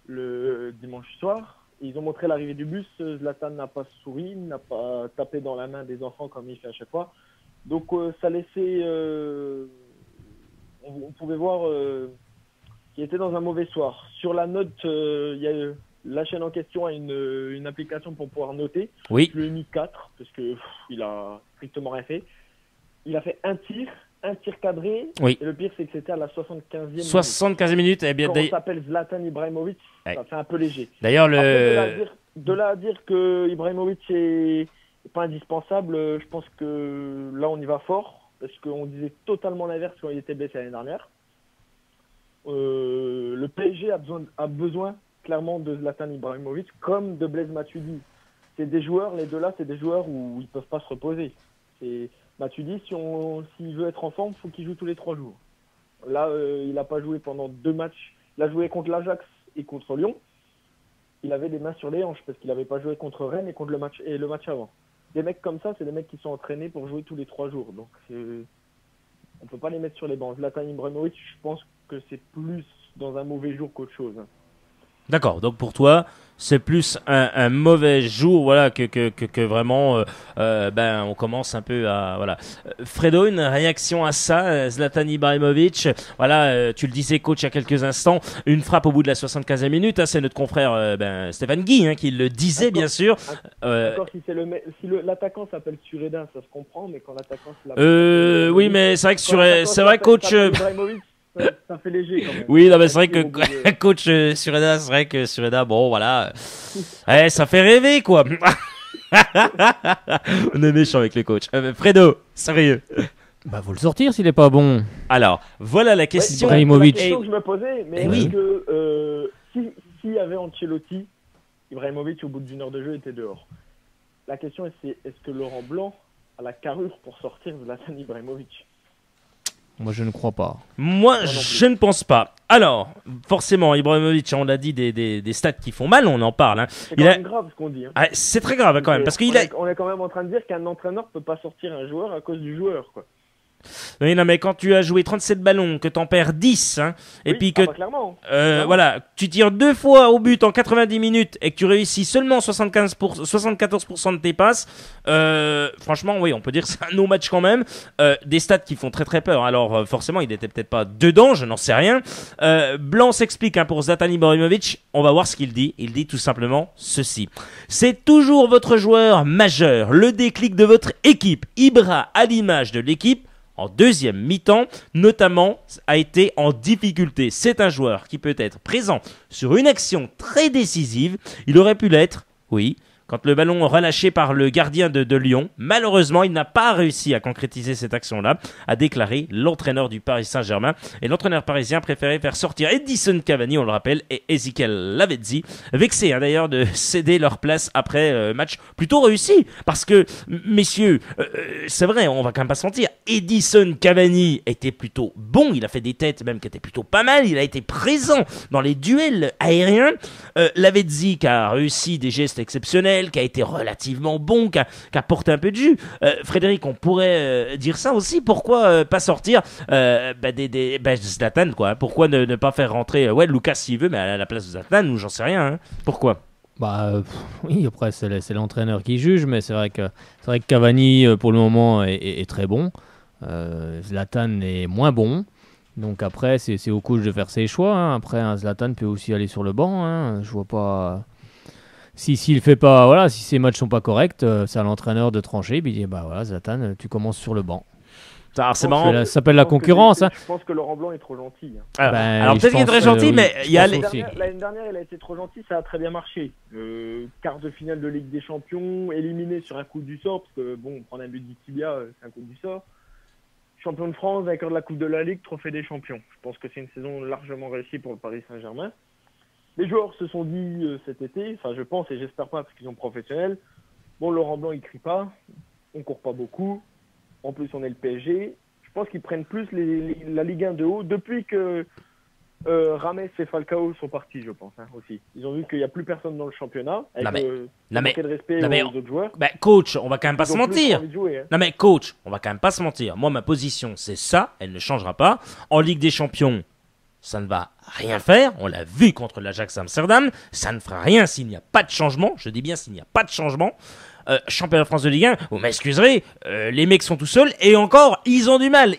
le dimanche soir. Et ils ont montré l'arrivée du bus. Zlatan n'a pas souri, n'a pas tapé dans la main des enfants comme il fait à chaque fois. Donc ça laissait... on pouvait voir qu'il était dans un mauvais soir. Sur la note, il y a la chaîne en question a une application pour pouvoir noter. Oui. Je lui ai mis 4 parce que il a strictement rien fait. Il a fait un tir cadré. Oui. Et le pire, c'est que c'était à la 75e minute. 75 minutes. Eh bien, quand on s'appelle Zlatan Ibrahimovic, ça fait un peu léger. D'ailleurs, Après, de là à dire que Ibrahimovic est pas indispensable, je pense que là, on y va fort. Parce qu'on disait totalement l'inverse quand il était blessé l'année dernière. Le PSG a besoin clairement de Zlatan Ibrahimovic comme de Blaise Matuidi. C'est des joueurs, les deux là, c'est des joueurs où ils peuvent pas se reposer. C'est Matuidi, s'il veut être en forme, il faut qu'il joue tous les 3 jours. Là, il n'a pas joué pendant 2 matchs. Il a joué contre l'Ajax et contre Lyon. Il avait des mains sur les hanches parce qu'il n'avait pas joué contre Rennes et contre le match avant. Des mecs comme ça, c'est des mecs qui sont entraînés pour jouer tous les 3 jours. Donc, on peut pas les mettre sur les bancs. Zlatan Ibrahimovic, je pense que c'est plus dans un mauvais jour qu'autre chose. D'accord, donc pour toi, c'est plus un mauvais jour, voilà, que vraiment, on commence un peu à, voilà. Fredo, une réaction à ça, Zlatan Ibrahimovic, voilà, tu le disais, coach, il y a quelques instants, une frappe au bout de la 75e minute, c'est notre confrère Stéphane Guy qui le disait, bien sûr. D'accord, si l'attaquant s'appelle Sureda, ça se comprend, mais quand l'attaquant oui, mais c'est vrai, coach. Ça fait léger quand même. Oui, non, mais c'est vrai que coach Sureda, bon, voilà. Ça fait rêver, quoi. On est méchant avec le coach. Fredo, sérieux. Faut le sortir s'il est pas bon. Alors, voilà la question. Ibrahimovic. La question que je me posais, mais est-ce que s'il y avait Ancelotti, Ibrahimovic au bout d'une heure de jeu était dehors. La question est est-ce que Laurent Blanc a la carrure pour sortir Zlatan Ibrahimovic? Moi, je ne crois pas. Moi, je ne pense pas. Alors, forcément, Ibrahimovic, on l'a dit, des stats qui font mal, on en parle. C'est quand même grave ce qu'on dit. C'est très grave quand même, parce on est quand même en train de dire qu'un entraîneur ne peut pas sortir un joueur à cause du joueur, quoi. Oui, non, mais quand tu as joué 37 ballons, que t'en perds 10, et puis que clairement. voilà, tu tires 2 fois au but en 90 minutes et que tu réussis seulement 74% de tes passes, franchement, oui, on peut dire que c'est un no-match quand même. Des stats qui font très très peur. Alors, forcément, il était peut-être pas dedans, je n'en sais rien. Blanc s'explique pour Zlatan Ibrahimovic. On va voir ce qu'il dit. Il dit tout simplement ceci. C'est toujours votre joueur majeur, le déclic de votre équipe. Ibra, à l'image de l'équipe, en deuxième mi-temps, notamment, a été en difficulté. C'est un joueur qui peut être présent sur une action très décisive. Il aurait pu l'être, oui, quand le ballon relâché par le gardien de Lyon. Malheureusement, il n'a pas réussi à concrétiser cette action-là, a déclaré l'entraîneur du Paris Saint-Germain. Et l'entraîneur parisien préférait faire sortir Edison Cavani, on le rappelle, et Ezequiel Lavezzi, vexés d'ailleurs de céder leur place après match plutôt réussi. Parce que, messieurs, c'est vrai, on va quand même pas se mentir, Edison Cavani était plutôt bon, il a fait des têtes même qui étaient plutôt pas mal, il a été présent dans les duels aériens. Lavezzi qui a réussi des gestes exceptionnels, qui a été relativement bon, qui a porté un peu de jus. Frédéric, on pourrait dire ça aussi. Pourquoi pas sortir Zlatan, quoi. Pourquoi ne pas faire rentrer Lucas s'il veut, mais à la place de Zlatan, ou j'en sais rien. Pourquoi? Oui, après c'est l'entraîneur qui juge, mais c'est vrai que Cavani pour le moment est très bon. Zlatan est moins bon. Donc après, c'est au coach de faire ses choix. Après, Zlatan peut aussi aller sur le banc. Je vois pas. S'il fait pas, voilà, si ses matchs sont pas corrects, c'est à l'entraîneur de trancher. Puis il dit Zlatan, tu commences sur le banc. C'est marrant. Ça s'appelle la concurrence. Je pense que Laurent Blanc est trop gentil. Alors peut-être qu'il est très gentil, mais il y a l'année dernière, il a été trop gentil, ça a très bien marché. Quart de finale de Ligue des Champions, éliminé sur un coup du sort, parce que prendre un but d'Itibia, c'est un coup du sort. Champion de France, vainqueur de la Coupe de la Ligue, trophée des champions. Je pense que c'est une saison largement réussie pour le Paris Saint-Germain. Les joueurs se sont dit cet été, je pense et j'espère pas parce qu'ils sont professionnels, Laurent Blanc il crie pas, on court pas beaucoup, en plus on est le PSG. Je pense qu'ils prennent plus la Ligue 1 de haut depuis que Rames et Falcao sont partis, je pense, aussi. Ils ont vu qu'il n'y a plus personne dans le championnat. Avec manquer de respect aux autres joueurs. Coach, on va quand même pas se mentir. Non mais coach, on va quand même pas se mentir. Moi, ma position, c'est ça. Elle ne changera pas. En Ligue des Champions, ça ne va rien faire. On l'a vu contre l'Ajax Amsterdam. Ça ne fera rien s'il n'y a pas de changement. Je dis bien s'il n'y a pas de changement. Championnat de France de Ligue 1, vous m'excuserez, les mecs sont tout seuls et encore, ils ont du mal,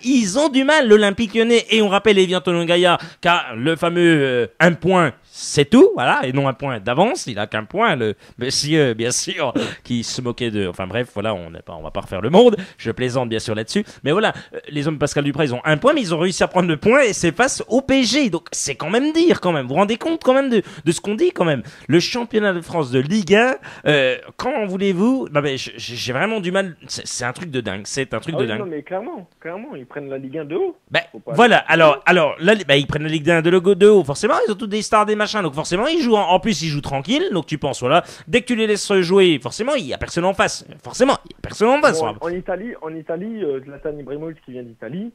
l'Olympique Lyonnais, et on rappelle Evian Tolongaya car le fameux 1 point, c'est tout, voilà, et non 1 point d'avance, il a qu'un point, le monsieur, bien sûr, qui se moquait de, enfin bref, voilà, on va pas refaire le monde, je plaisante bien sûr là-dessus, mais voilà, les hommes de Pascal Duprat, ils ont 1 point, mais ils ont réussi à prendre le point et c'est face au PSG, donc c'est quand même dire, quand même, vous vous rendez compte quand même de ce qu'on dit quand même, le championnat de France de Ligue 1, quand voulez-vous, non mais j'ai vraiment du mal, c'est un truc de dingue, de dingue. Non mais clairement, ils prennent la Ligue 1 de haut. Voilà, alors là, ils prennent la Ligue 1 de haut, forcément, ils ont tous des stars, des machins, donc forcément ils jouent, en plus ils jouent tranquille, donc tu penses, voilà, dès que tu les laisses jouer, forcément il y a personne en face, Bon, en Italie, Zlatan Ibrahimovic qui vient d'Italie,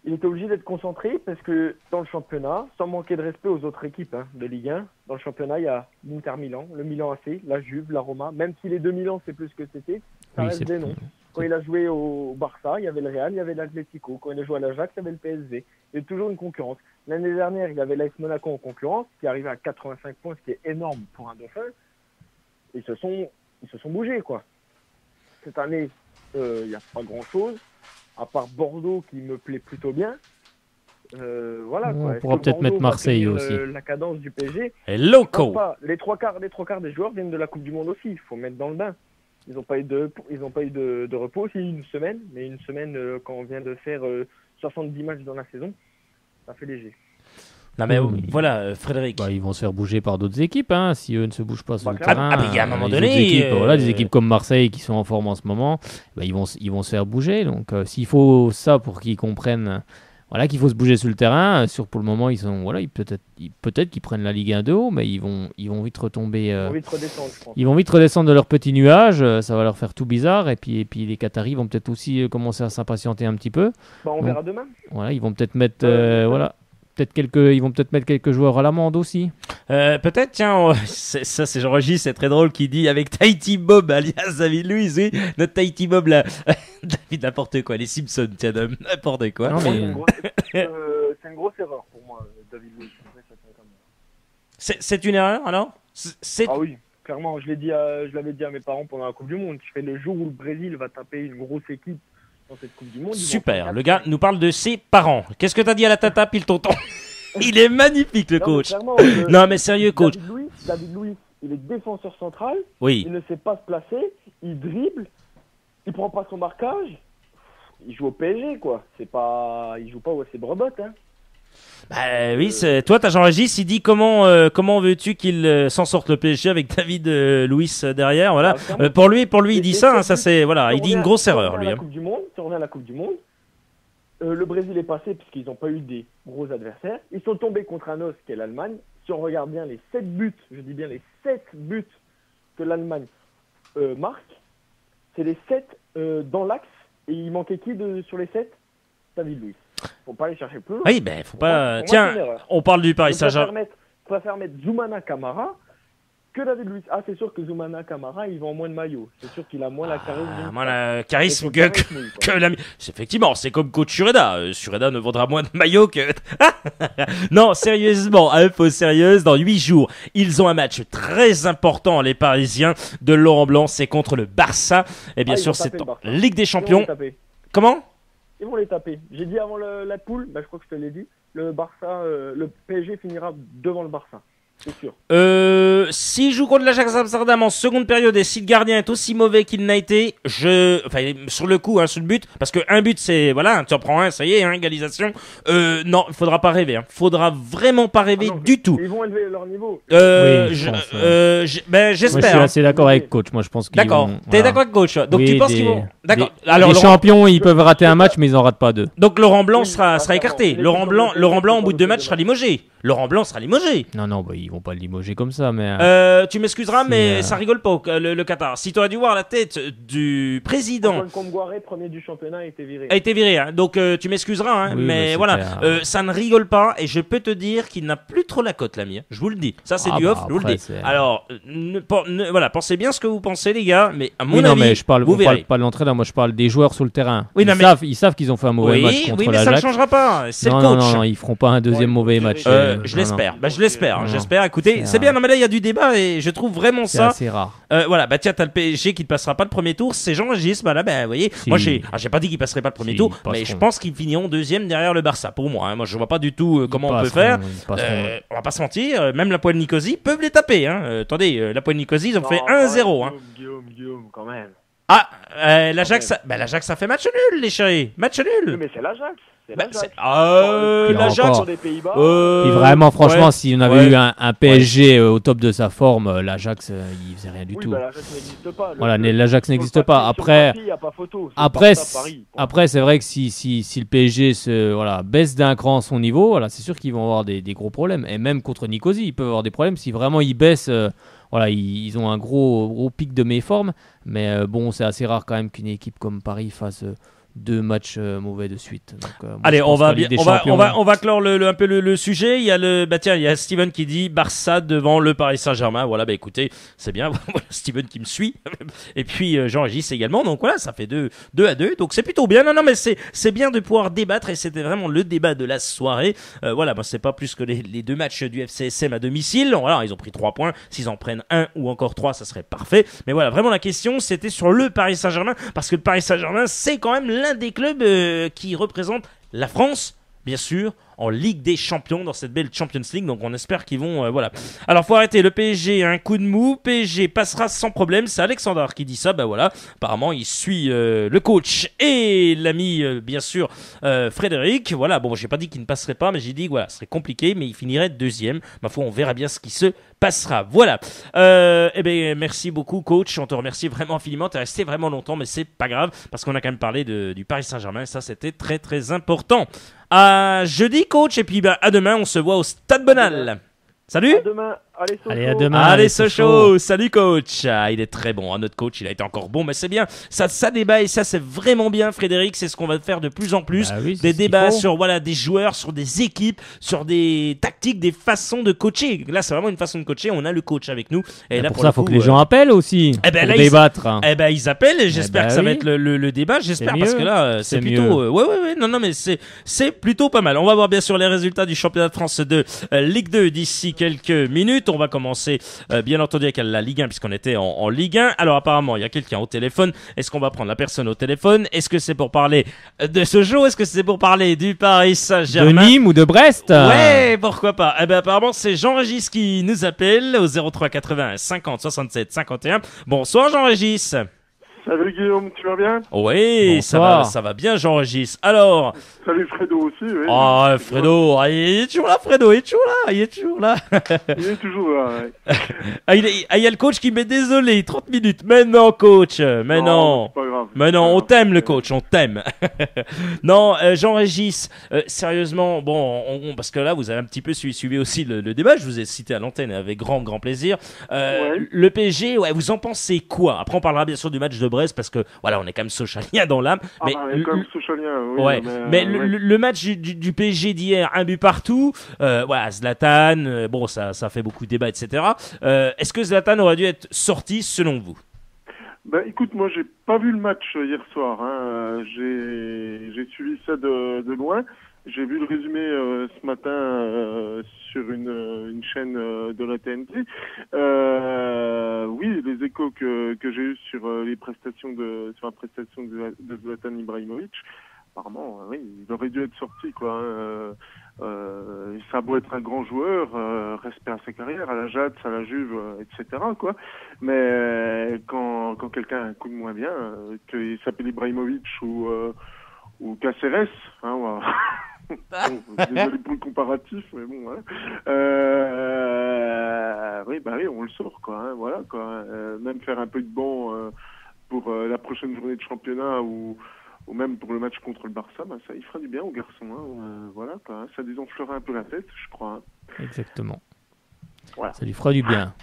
il était obligé d'être concentré parce que dans le championnat, sans manquer de respect aux autres équipes de Ligue 1, dans le championnat, il y a l'Inter Milan, le Milan AC, la Juve, la Roma. Même si les deux Milan, c'est plus ce que c'était, ça reste des noms. Quand il a joué au Barça, il y avait le Real, il y avait l'Atlético. Quand il a joué à l'Ajax, il y avait le PSV. Il y a toujours une concurrence. L'année dernière, il avait l'AS Monaco en concurrence, qui arrivait à 85 points, ce qui est énorme pour un dauphin. Ils se sont bougés, quoi. Cette année, il n'y a pas grand-chose. À part Bordeaux qui me plaît plutôt bien. Voilà, quoi. On pourra peut-être mettre Marseille aussi. La cadence du PSG. Et loco. Les trois quarts des joueurs viennent de la Coupe du Monde aussi. Il faut mettre dans le bain. Ils n'ont pas eu de repos aussi, une semaine. Mais une semaine, quand on vient de faire 70 matchs dans la saison, ça fait léger. Non mais voilà, Frédéric. Ils vont se faire bouger par d'autres équipes, si eux ne se bougent pas sur le terrain. Ah, mais il y a un moment donné, des équipes comme Marseille qui sont en forme en ce moment, ils vont se faire bouger. Donc s'il faut ça pour qu'ils comprennent, qu'il faut se bouger sur le terrain. Pour le moment ils sont, peut-être qu'ils prennent la Ligue 1 de haut, mais ils vont vite retomber. Ils vont vite redescendre, je pense. Ils vont vite redescendre de leur petit nuage. Ça va leur faire tout bizarre. Et puis les Qataris vont peut-être aussi commencer à s'impatienter un petit peu. On verra demain. Ils vont peut-être mettre ils vont peut-être mettre quelques joueurs à l'amende aussi. Peut-être, tiens, c'est Jean-Régis, c'est très drôle, qui dit avec Tahiti Bob alias David Luiz, oui, notre Tahiti Bob là, David n'importe quoi, les Simpsons, tiens, n'importe quoi. Non, mais... c'est une grosse erreur pour moi, David Luiz. C'est une erreur alors? Ah oui, clairement, je l'avais dit à mes parents pendant la Coupe du Monde. Je fais le jour où le Brésil va taper une grosse équipe dans cette Coupe du Monde. Super, le gars nous parle de ses parents. Qu'est-ce que t'as dit à la tata pile tonton? Il est magnifique le coach. Non mais sérieux coach. David Luiz, il est défenseur central. Oui. Il ne sait pas se placer, il dribble, il prend pas son marquage. Il joue au PSG quoi. Il joue pas au FC Brebotte oui, toi t'as Jean-Régis, il dit comment veux-tu qu'il s'en sorte le PSG avec David Luiz derrière, voilà. Pour lui il dit ça, ça c'est voilà, il dit une grosse erreur lui. Si on revient à la Coupe du Monde, le Brésil est passé puisqu'ils n'ont pas eu des gros adversaires. Ils sont tombés contre un os qui est l'Allemagne. Si on regarde bien les 7 buts, je dis bien les 7 buts que l'Allemagne marque, c'est les 7 dans l'axe. Et il manquait qui sur les 7? David Luiz. Faut pas aller chercher plus loin. Oui, faut pas. Tiens, on parle du Paris Saint-Germain. Je préfère mettre Zoumana Camara que David Luiz. C'est sûr que Zoumana Camara, il vend moins de maillots. C'est sûr qu'il a moins la charisme. Moins la charisme que l'ami. Effectivement, c'est comme coach Sureda. Sureda ne vendra moins de maillots que. Non, sérieusement, info sérieuse. Dans 8 jours, ils ont un match très important, les Parisiens de Laurent Blanc. C'est contre le Barça. Et bien sûr, c'est en Ligue des Champions. Comment? Ils vont les taper. J'ai dit avant la poule, je crois que je te l'ai dit, le PSG finira devant le Barça. C'est sûr. S'il joue contre l'Ajax Amsterdam en seconde période et si le gardien est aussi mauvais qu'il n'a été, sur le coup, sur le but, parce que un but c'est, voilà, tu en prends un, ça y est, égalisation. Non, il faudra pas rêver, faudra vraiment pas rêver du tout. Ils vont élever leur niveau. J'espère. Moi, je suis assez d'accord avec coach. Moi, je pense qu'ils D'accord. T'es d'accord avec coach? Donc tu penses qu'ils vont. D'accord. Alors les champions, ils peuvent rater un match, mais ils en ratent pas deux. Donc Laurent Blanc sera écarté. Laurent Blanc, au bout de 2 matchs, sera limogé. Laurent Blanc sera limogé. Non, ils vont pas le limoger comme ça, mais... Tu m'excuseras, mais ça rigole pas, le Qatar. Si tu aurais dû voir la tête du président... Antoine Kombouaré, premier du championnat, a été viré. A été viré, hein. Donc tu m'excuseras, hein, oui, mais voilà, ça ne rigole pas, et je peux te dire qu'il n'a plus trop la cote, l'ami. Je vous le dis. Ça, c'est du off, je vous le dis. Alors, voilà, pensez bien ce que vous pensez, les gars, mais à mon avis, mais je parle pas de l'entraîneur, moi je parle des joueurs sur le terrain. Oui, ils savent qu'ils ont fait un mauvais match contre l'Ajax. Oui, mais ça ne changera pas. C'est le coach. Non, ils feront pas un deuxième mauvais match. Je l'espère. J'espère. Écoutez, c'est bien. Non, mais là, il y a du débat et je trouve vraiment ça. C'est assez rare. Voilà, tiens, t'as le PSG qui ne passera pas le premier tour. C'est Jean-Régis. Bah là, vous voyez, moi, j'ai pas dit qu'ils passeraient pas le premier tour, mais je pense qu'ils finiront deuxième derrière le Barça. Pour moi, moi, je vois pas du tout comment on peut faire. On va pas se mentir. Même la Poel Nicosie peuvent les taper. Attendez, la Poel Nicosie, ils ont fait 1-0. Guillaume, quand même. Ah, l'Ajax, ça fait match nul, les chéris. Match nul. Mais c'est l'Ajax. L'Ajax des Pays-Bas. Puis vraiment, franchement, si on avait eu un PSG au top de sa forme, l'Ajax, il faisait rien du tout. L'Ajax n'existe pas. Voilà, l'Ajax n'existe pas. Après, c'est vrai que si le PSG baisse d'un cran son niveau, voilà, c'est sûr qu'ils vont avoir des gros problèmes. Et même contre Nicosie, ils peuvent avoir des problèmes si vraiment ils baissent. Ils ont un gros pic de méforme. Mais bon, c'est assez rare quand même qu'une équipe comme Paris fasse 2 matchs mauvais de suite. Donc, allez, on va clore un peu le sujet. Il y a il y a Steven qui dit Barça devant le Paris Saint-Germain. Voilà, écoutez, c'est bien. Voilà, Steven qui me suit. Et puis Jean-Régis également. Donc voilà, ça fait 2-2. Donc c'est plutôt bien. Non, mais c'est bien de pouvoir débattre et c'était vraiment le débat de la soirée. Moi, c'est pas plus que les 2 matchs du FCSM à domicile. Voilà, ils ont pris 3 points. S'ils en prennent 1 ou encore 3, ça serait parfait. Mais voilà, vraiment la question, c'était sur le Paris Saint-Germain parce que le Paris Saint-Germain, c'est quand même l'un des clubs qui représentent la France, bien sûr, en Ligue des Champions dans cette belle Champions League. Donc on espère qu'ils vont voilà. Alors faut arrêter, le PSG a un coup de mou, PSG passera sans problème. C'est Alexandre qui dit ça. Voilà, apparemment il suit le coach et l'ami bien sûr Frédéric. Voilà, bon, j'ai pas dit qu'il ne passerait pas, mais j'ai dit voilà, ce serait compliqué, mais il finirait deuxième. Ma foi, on verra bien ce qui se passera. Voilà. Merci beaucoup, coach. On te remercie vraiment infiniment. T'es resté vraiment longtemps, mais c'est pas grave parce qu'on a quand même parlé du Paris Saint-Germain. Et ça, c'était très très important. À jeudi, coach, et puis à demain, on se voit au Stade Bonal. Salut. À demain. Allez, à demain. Allez, Sochaux. Salut, coach. Il est très bon. Notre coach, il a été encore bon, mais c'est bien. Ça débat et ça, c'est vraiment bien, Frédéric. C'est ce qu'on va faire de plus en plus. Des débats sur des joueurs, sur des équipes, sur des tactiques, des façons de coacher. Là, c'est vraiment une façon de coacher. On a le coach avec nous. Et là, pour ça, il faut que les gens appellent aussi. Pour débattre. Ils appellent et j'espère que ça va être le débat. J'espère parce que là, c'est plutôt. Ouais. Non, mais c'est plutôt pas mal. On va voir bien sûr les résultats du championnat de France de Ligue 2 d'ici quelques minutes. On va commencer bien entendu avec la Ligue 1 puisqu'on était en Ligue 1. Alors apparemment il y a quelqu'un au téléphone. Est-ce qu'on va prendre la personne au téléphone? Est-ce que c'est pour parler de ce jour? Est-ce que c'est pour parler du Paris Saint-Germain? De Nîmes ou de Brest? Ouais, pourquoi pas. Apparemment c'est Jean-Régis qui nous appelle au 03 80 50 67 51. Bonsoir Jean-Régis. Salut Guillaume, tu vas bien? Oui, ça va bien Jean-Régis. Alors... Salut Fredo aussi, oui. Oh, Fredo, il est toujours là, Fredo, il est toujours là. Il est toujours là, ouais. Il y a le coach qui m'est désolé, 30 minutes. Mais non, coach, mais non. C'est pas grave. Mais non, on t'aime le coach, on t'aime. Non, Jean-Régis, sérieusement, bon, parce que là, vous avez un petit peu suivi aussi le débat, je vous ai cité à l'antenne avec grand plaisir. Le PSG, vous en pensez quoi? Après, on parlera bien sûr du match de Brest, parce que, voilà, on est quand même sochalien dans l'âme. Mais quand même sochalien, oui. Ouais, mais le match du PSG d'hier, un but partout, Zlatan, ça fait beaucoup de débats, etc. Est-ce que Zlatan aurait dû être sorti selon vous? Écoute, moi j'ai pas vu le match hier soir. J'ai suivi ça de loin. J'ai vu le résumé ce matin sur une chaîne de la TNT. Oui, les échos que j'ai eus sur la prestation de Zlatan Ibrahimovic. Apparemment, oui, il aurait dû être sorti, quoi. Ça a beau être un grand joueur, respect à sa carrière, à l'Ajax, à la Juve, etc., quoi. Mais quand quelqu'un a un coup de moins bien, qu'il s'appelle Ibrahimovic ou Caceres, désolé pour le comparatif, mais bon, oui, on le sort, quoi. Voilà, quoi. Même faire un peu de banc pour la prochaine journée de championnat ou même pour le match contre le Barça, ça il fera du bien aux garçons. Voilà, quoi. Ça désenflera un peu la tête, je crois. Exactement. Voilà. Ça lui fera du bien.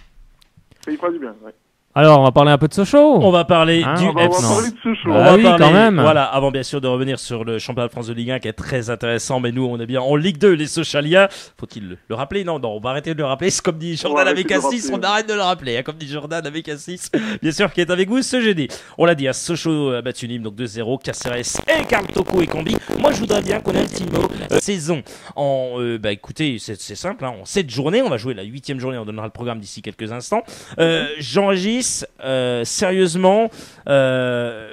Ça lui fera du bien, ouais. Alors, on va parler un peu de Sochaux. On va parler Hein, du On va FC. parler de Sochaux. On Bah va oui, parler, quand même. voilà, avant bien sûr de revenir sur le championnat de France de Ligue 1 qui est très intéressant, mais nous on est bien en Ligue 2, les Sochaliens. Faut-il le rappeler? Non, on va arrêter de le rappeler. C'est comme dit Jordan avec A6, on arrête de le rappeler. Hein, comme dit Jordan avec A6, bien sûr, qui est avec vous ce jeudi. On l'a dit, à Sochaux a battu Nîmes, donc 2-0, Caceres et Karl Toko et Combi. Moi je voudrais bien qu'on ait un petit mot saison. Écoutez, c'est simple, hein, en 7 journées, on va jouer la 8e journée, on donnera le programme d'ici quelques instants. Jean-Régis, sérieusement, Karl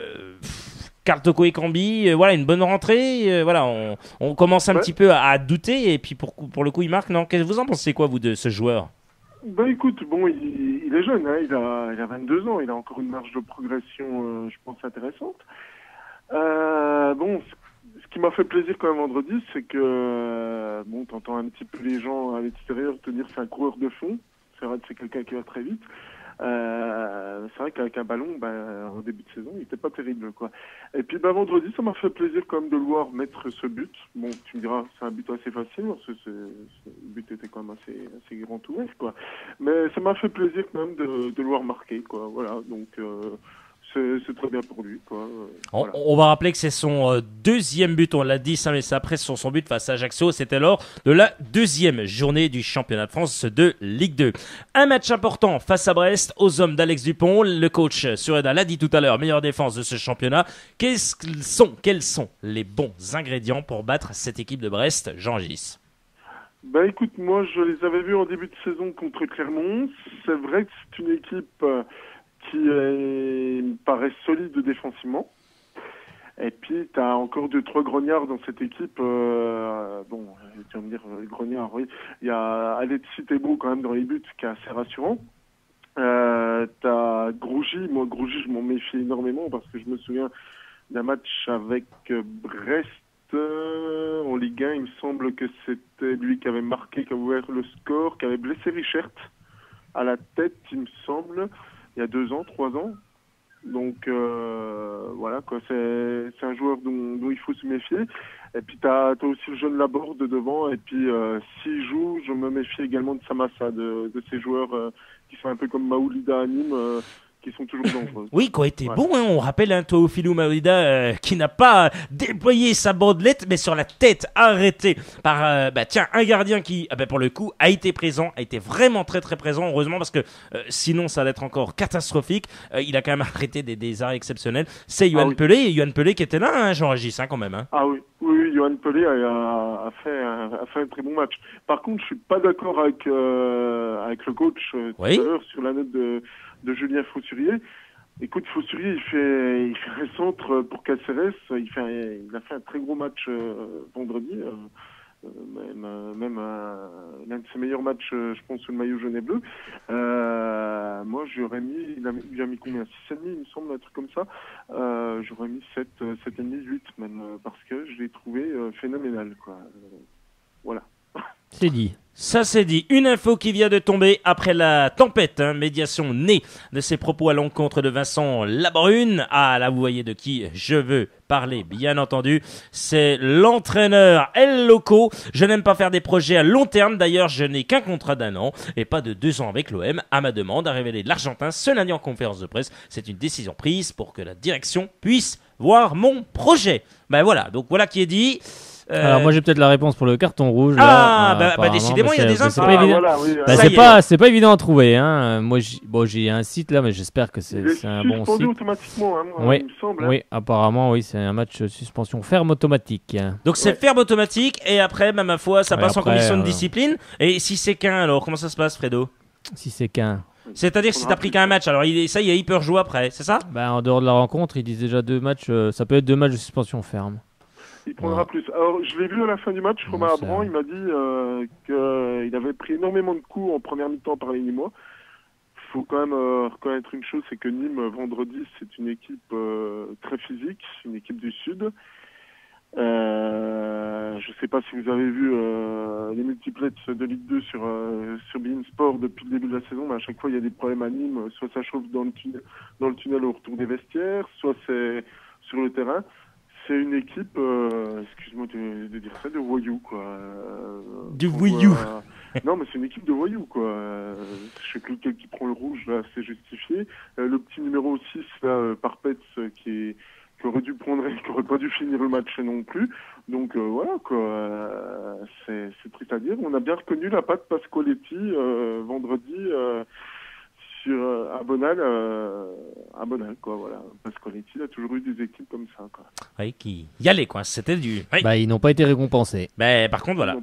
Toko et Cambi, voilà une bonne rentrée. Voilà, on commence un petit peu à douter et puis pour le coup il marque. Non, qu'est-ce que vous en pensez quoi vous de ce joueur? Ben écoute, bon, il est jeune, hein, il a 22 ans, il a encore une marge de progression, je pense intéressante. Bon, ce qui m'a fait plaisir quand même vendredi, c'est que bon, t'entends un petit peu les gens à l'extérieur te dire c'est un coureur de fond. C'est vrai que c'est quelqu'un qui va très vite. C'est vrai qu'avec un ballon, en début de saison, il était pas terrible, quoi. Et puis vendredi, ça m'a fait plaisir quand même de le voir mettre ce but. Bon, tu me diras, c'est un but assez facile, parce que le but était quand même assez grand ouvert, quoi. Mais ça m'a fait plaisir quand même de le voir marquer, quoi. Voilà, donc c'est très bien pour lui, quoi. Voilà. On va rappeler que c'est son deuxième but, on l'a dit, ça, mais c'est après son but face à Ajaccio, c'était lors de la deuxième journée du championnat de France de Ligue 2. Un match important face à Brest, aux hommes d'Alex Dupont, le coach Sureda l'a dit tout à l'heure, meilleure défense de ce championnat. Quels sont les bons ingrédients pour battre cette équipe de Brest, Jean-Gis? Ben écoute, moi je les avais vus en début de saison contre Clermont. C'est vrai que c'est une équipe qui me paraît solide défensivement. Et puis, tu as encore 2-3 grognards dans cette équipe. Bon, tu vas me dire, grognards, oui. Il y a Alexis Thébault quand même dans les buts, qui est assez rassurant. T'as Grougy. Moi, Grougy, je m'en méfie énormément parce que je me souviens d'un match avec Brest en Ligue 1. Il me semble que c'était lui qui avait marqué, qui avait ouvert le score, qui avait blessé Richert à la tête, il me semble. Il y a 2 ans, 3 ans. Donc voilà, quoi. C'est un joueur dont il faut se méfier. Et puis t'as aussi le jeune Laborde devant. Et puis s'il joue, je me méfie également de Samassa, de ces joueurs qui sont un peu comme Maoulida à Nîmes, qui sont toujours dangereux. Oui, qui ont été bons, hein. On rappelle un Toofilou Maoulida qui n'a pas déployé sa bandelette, mais sur la tête, arrêté par un gardien qui, pour le coup, a été présent, a été vraiment très très présent, heureusement, parce que sinon ça allait être encore catastrophique. Il a quand même arrêté des arrêts exceptionnels. C'est Yoann Pelé, et Yoann Pelé qui était là, hein, Jean-Régis, quand même. Hein. Ah oui, Yoann Pelé a fait un très bon match. Par contre, je suis pas d'accord avec le coach tout à l'heure sur la note de Julien Faussurier. Écoute, Faussurier, il fait un centre pour Caceres. Il a fait un très gros match vendredi. Même l'un de ses meilleurs matchs, je pense, sous le maillot jaune et bleu. Moi, j'aurais mis, il a mis combien, 6,5, il me semble, un truc comme ça. J'aurais mis 7,5, 8 même, parce que je l'ai trouvé phénoménal, quoi. Voilà. C'est dit. Ça c'est dit. Une info qui vient de tomber après la tempête, médiation née de ses propos à l'encontre de Vincent Labrune. Ah là, vous voyez de qui je veux parler, bien entendu. C'est l'entraîneur El Loco. Je n'aime pas faire des projets à long terme. D'ailleurs, je n'ai qu'un contrat d'1 an et pas de 2 ans avec l'OM. À ma demande, a révélé l'Argentin ce lundi en conférence de presse. C'est une décision prise pour que la direction puisse voir mon projet. Voilà, donc voilà qui est dit. Alors moi j'ai peut-être la réponse pour le carton rouge. Décidément il y a des infos. C'est pas évident à trouver. Hein. Moi j'ai un site là, mais j'espère que c'est un bon site. Automatiquement, hein, oui, il me semble. Oui, apparemment oui, c'est un match suspension ferme automatique. Donc c'est ferme automatique et après, ma foi, ça passe en commission de discipline. Et si c'est qu'un, alors comment ça se passe, Fredo? Si c'est qu'un. C'est-à-dire si t'as pris qu'un match, alors il peut rejouer après, c'est ça? En dehors de la rencontre, ils disent déjà 2 matchs. Ça peut être 2 matchs de suspension ferme. Il prendra plus. Alors, je l'ai vu à la fin du match, Romain Abran, il m'a dit qu'il avait pris énormément de coups en première mi-temps par les Nîmois. Il faut quand même reconnaître une chose, c'est que Nîmes, vendredi, c'est une équipe très physique, une équipe du Sud. Je ne sais pas si vous avez vu les multiplets de Ligue 2 sur beIN Sport depuis le début de la saison, mais à chaque fois, il y a des problèmes à Nîmes. Soit ça chauffe dans le tunnel au retour des vestiaires, soit c'est sur le terrain. C'est une équipe, excuse-moi de dire ça, de voyous, quoi. Du voyou. Non, mais c'est une équipe de voyous, quoi. Je sais que lequel qui prend le rouge, là, c'est justifié. Le petit numéro 6, là, Parpets, qui aurait dû prendre, qui aurait pas dû finir le match non plus. Donc voilà, quoi. C'est triste à dire. On a bien reconnu la patte Pascoletti vendredi à Bonal, quoi, voilà. Pascoletti a toujours eu des équipes comme ça, quoi. Oui, qui y allait, quoi. C'était du. Oui. Ils n'ont pas été récompensés. Par contre, voilà,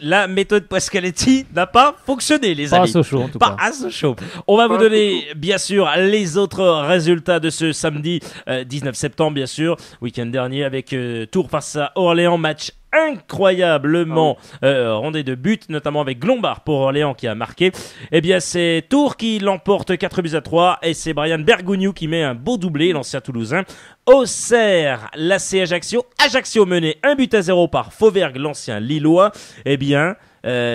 la méthode Pascoletti n'a pas fonctionné, les amis. Pas à Sochaux, en tout cas. Pas à Sochaux. On va vous donner, bien sûr, les autres résultats de ce samedi 19 septembre, bien sûr, week-end dernier, avec Tours face à Orléans, match incroyablement rondé de buts, notamment avec Glombard pour Orléans qui a marqué. Eh bien, c'est Tours qui l'emporte 4-3 et c'est Brian Bergogneau qui met un beau doublé, l'ancien Toulousain. Auxerre, l'AC Ajaccio mené 1-0 par Fauvergue, l'ancien Lillois. Eh bien,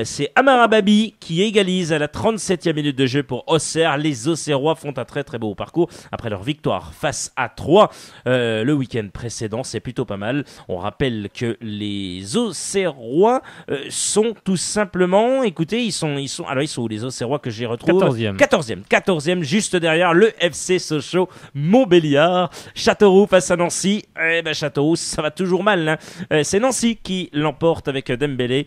c'est Amara Babi qui égalise à la 37e minute de jeu pour Auxerre. Les Auxerrois font un très très beau parcours après leur victoire face à Troyes le week-end précédent. C'est plutôt pas mal. On rappelle que les Auxerrois sont tout simplement, écoutez, ils sont où les Auxerrois que j'ai retrouvés 14e, juste derrière le FC Sochaux Montbéliard. Châteauroux face à Nancy. Châteauroux, ça va toujours mal, hein. C'est Nancy qui l'emporte avec Dembélé.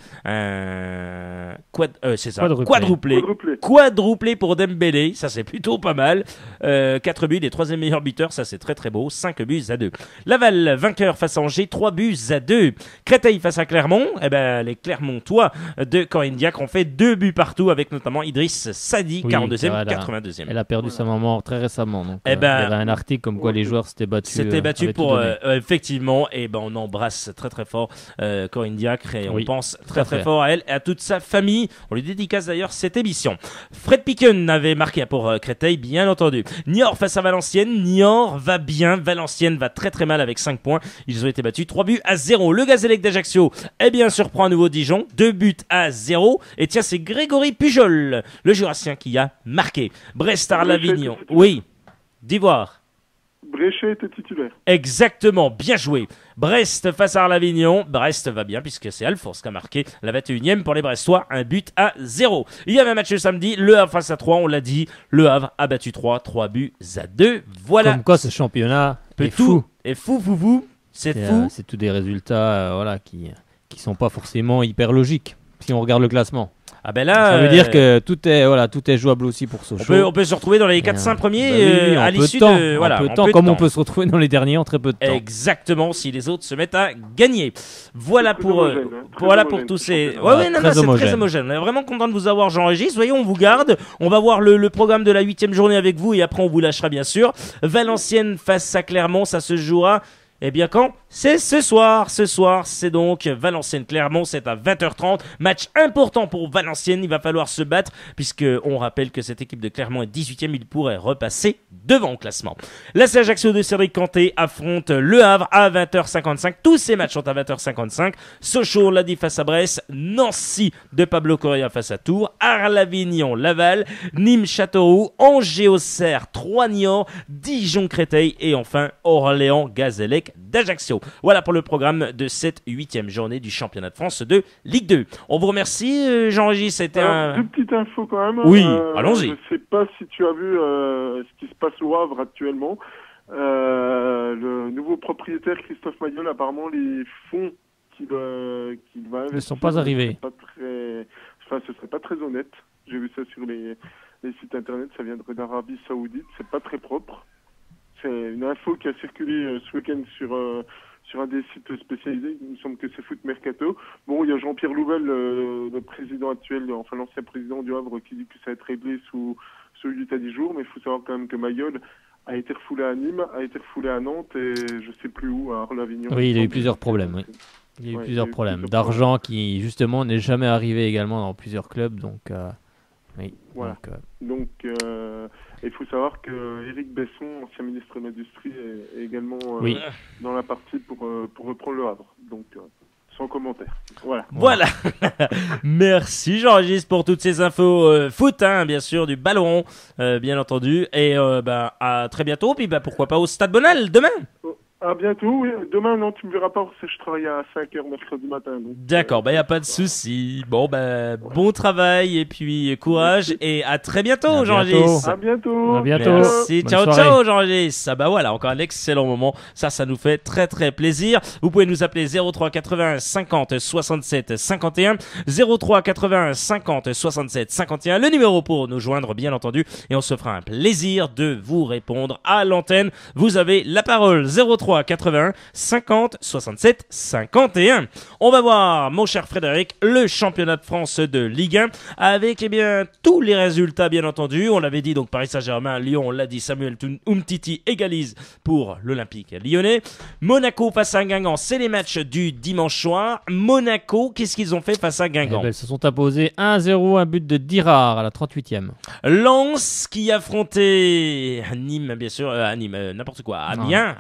Quadruplé pour Dembélé, ça c'est plutôt pas mal. 4 buts, les 3e meilleurs buteurs, ça c'est très très beau. 5-2. Laval, vainqueur face à Angers, 3-2. Créteil face à Clermont, les Clermontois de Corinne Diacre ont fait 2 buts partout avec notamment Idriss Sadi, 42e, 82e. Elle a perdu sa maman très récemment. Donc, il y avait un article comme quoi les joueurs s'étaient battus. Pour effectivement, on embrasse très très fort Corinne Diacre et on pense très très fort à elle et à toute sa famille. On lui dédicace d'ailleurs cette émission. Fred Picken avait marqué pour Créteil, bien entendu. Niort face à Valenciennes. Niort va bien. Valenciennes va très très mal avec 5 points. Ils ont été battus 3-0. Le Gazélec d'Ajaccio, surprend à nouveau Dijon. 2-0. Et tiens, c'est Grégory Pujol, le Jurassien, qui a marqué. Brest-Arles-Avignon. Oui. d'Ivoire. Bréchet était titulaire. Exactement, bien joué. Brest face à Arles-Avignon. Brest va bien puisque c'est Alforce qui a marqué la 21e pour les Brestois, 1-0. Il y avait un match le samedi, Le Havre face à Troyes, on l'a dit. Le Havre a battu 3-2. Voilà. Comme quoi ce championnat est fou. C'est fou. C'est tous des résultats qui sont pas forcément hyper logiques si on regarde le classement. Ah ben là, ça veut dire que tout est jouable aussi pour Sochaux. On peut se retrouver dans les 4-5 premiers à l'issue de temps, comme on peut se retrouver dans les derniers en très peu de temps. Exactement, si les autres se mettent à gagner. Voilà pour tous ces. C'est très homogène. On est vraiment content de vous avoir, Jean-Régis. Voyez, on vous garde. On va voir le programme de la 8e journée avec vous et après on vous lâchera bien sûr. Valenciennes face à Clermont, ça se jouera. Eh bien quand ? C'est ce soir. Ce soir, c'est donc Valenciennes-Clermont. C'est à 20h30. Match important pour Valenciennes. Il va falloir se battre puisque on rappelle que cette équipe de Clermont est 18e. Il pourrait repasser devant au classement. L'AC Ajaccio de Cédric Canté affronte Le Havre à 20h55. Tous ces matchs sont à 20h55. Sochaux, on l'a dit, face à Brest. Nancy de Pablo Correa face à Tours. Arles-Avignon, Laval. Nîmes, Châteauroux. Angers, Auxerre, Troyes-Niort. Dijon, Créteil. Et enfin Orléans, Gazélec d'Ajaccio. Voilà pour le programme de cette 8e journée du championnat de France de Ligue 2. On vous remercie, Jean-Régis. C'était deux petites infos quand même. Oui, allons-y. Je ne sais pas si tu as vu ce qui se passe au Havre actuellement. Le nouveau propriétaire, Christophe Mayol, apparemment, les fonds qu'il va ne sont pas arrivés. Ce serait pas très honnête. J'ai vu ça sur les sites internet. Ça viendrait d'Arabie Saoudite. C'est pas très propre. C'est une info qui a circulé ce week-end sur un des sites spécialisés. Il me semble que c'est Foot Mercato. Bon, il y a Jean-Pierre Louvel, le président actuel, enfin l'ancien président du Havre, qui dit que ça va être réglé sous 8 à 10 jours. Mais il faut savoir quand même que Mayol a été refoulé à Nîmes, a été refoulé à Nantes et je sais plus où, à Arles-Avignon. Oui, il a eu plusieurs problèmes. Oui. Il y a eu plusieurs problèmes. D'argent qui, justement, n'est jamais arrivé également dans plusieurs clubs. Donc, oui. Voilà. Donc il faut savoir que Éric Besson, ancien ministre de l'Industrie, est également dans la partie pour reprendre le Havre. Donc, sans commentaire. Voilà. Merci Jean-Régis pour toutes ces infos foot, bien sûr, du ballon, bien entendu. Et à très bientôt. Puis pourquoi pas au Stade Bonal demain. À bientôt. Oui. Demain, non, tu me verras pas parce que je travaille à 5h mercredi matin. D'accord, y a pas de souci. Bon, bon travail et puis courage et à très bientôt, Jean-Gis. À bientôt. À bientôt. Merci. Ciao, Jean-Gis. Voilà, encore un excellent moment. Ça nous fait très très plaisir. Vous pouvez nous appeler 03 81 50 67 51. 03 81 50 67 51. Le numéro pour nous joindre, bien entendu. Et on se fera un plaisir de vous répondre à l'antenne. Vous avez la parole. 03 81 50 67 51. On va voir, mon cher Frédéric, le championnat de France de Ligue 1 avec tous les résultats, bien entendu. On l'avait dit, donc Paris Saint-Germain, Lyon, on l'a dit, Samuel Umtiti égalise pour l'Olympique lyonnais. Monaco face à Guingamp, c'est les matchs du dimanche soir. Monaco, qu'est-ce qu'ils ont fait face à Guingamp? Ils se sont imposés 1-0, un but de Dirard à la 38e. Lens qui affrontait Nîmes, bien sûr, n'importe quoi, Amiens,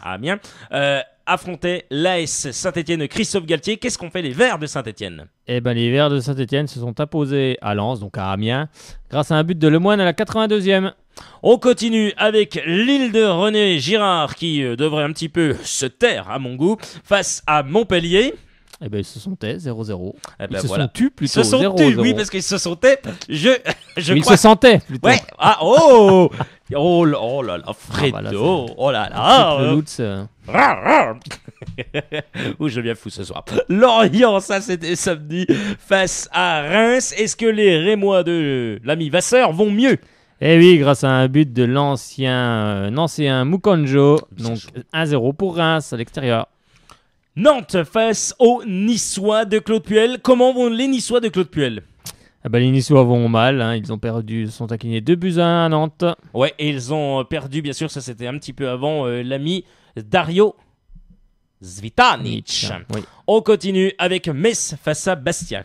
affrontait l'AS Saint-Etienne de Christophe Galtier. Qu'est-ce qu'ont fait les Verts de Saint-Etienne? Les Verts de Saint-Etienne se sont imposés à Lens, donc à Amiens, grâce à un but de Lemoine à la 82e. On continue avec l'île de René Girard qui devrait un petit peu se taire à mon goût face à Montpellier. Ils se sont tais, 0-0. Ils se sont tus plutôt, Ils se sont tus, oui, parce qu'ils se sont tais. Ils se sentaient plutôt. Ouais. Oh là là, Fredo. Oh là là. Ouh, je viens fou ce soir. Lorient, ça c'était samedi, face à Reims. Est-ce que les Rémois de l'ami Vasseur vont mieux? Eh oui, grâce à un but de l'ancien Nancéen Mukonjo. Donc 1-0 pour Reims à l'extérieur. Nantes face aux Niçois de Claude Puel. Comment vont les Niçois de Claude Puel? Les Niçois vont mal, ils ont perdu, sont inclinés 2-1 à Nantes. Ouais, et ils ont perdu, bien sûr, ça c'était un petit peu avant, l'ami Dario Zvitanic. Oui. On continue avec Metz face à Bastia.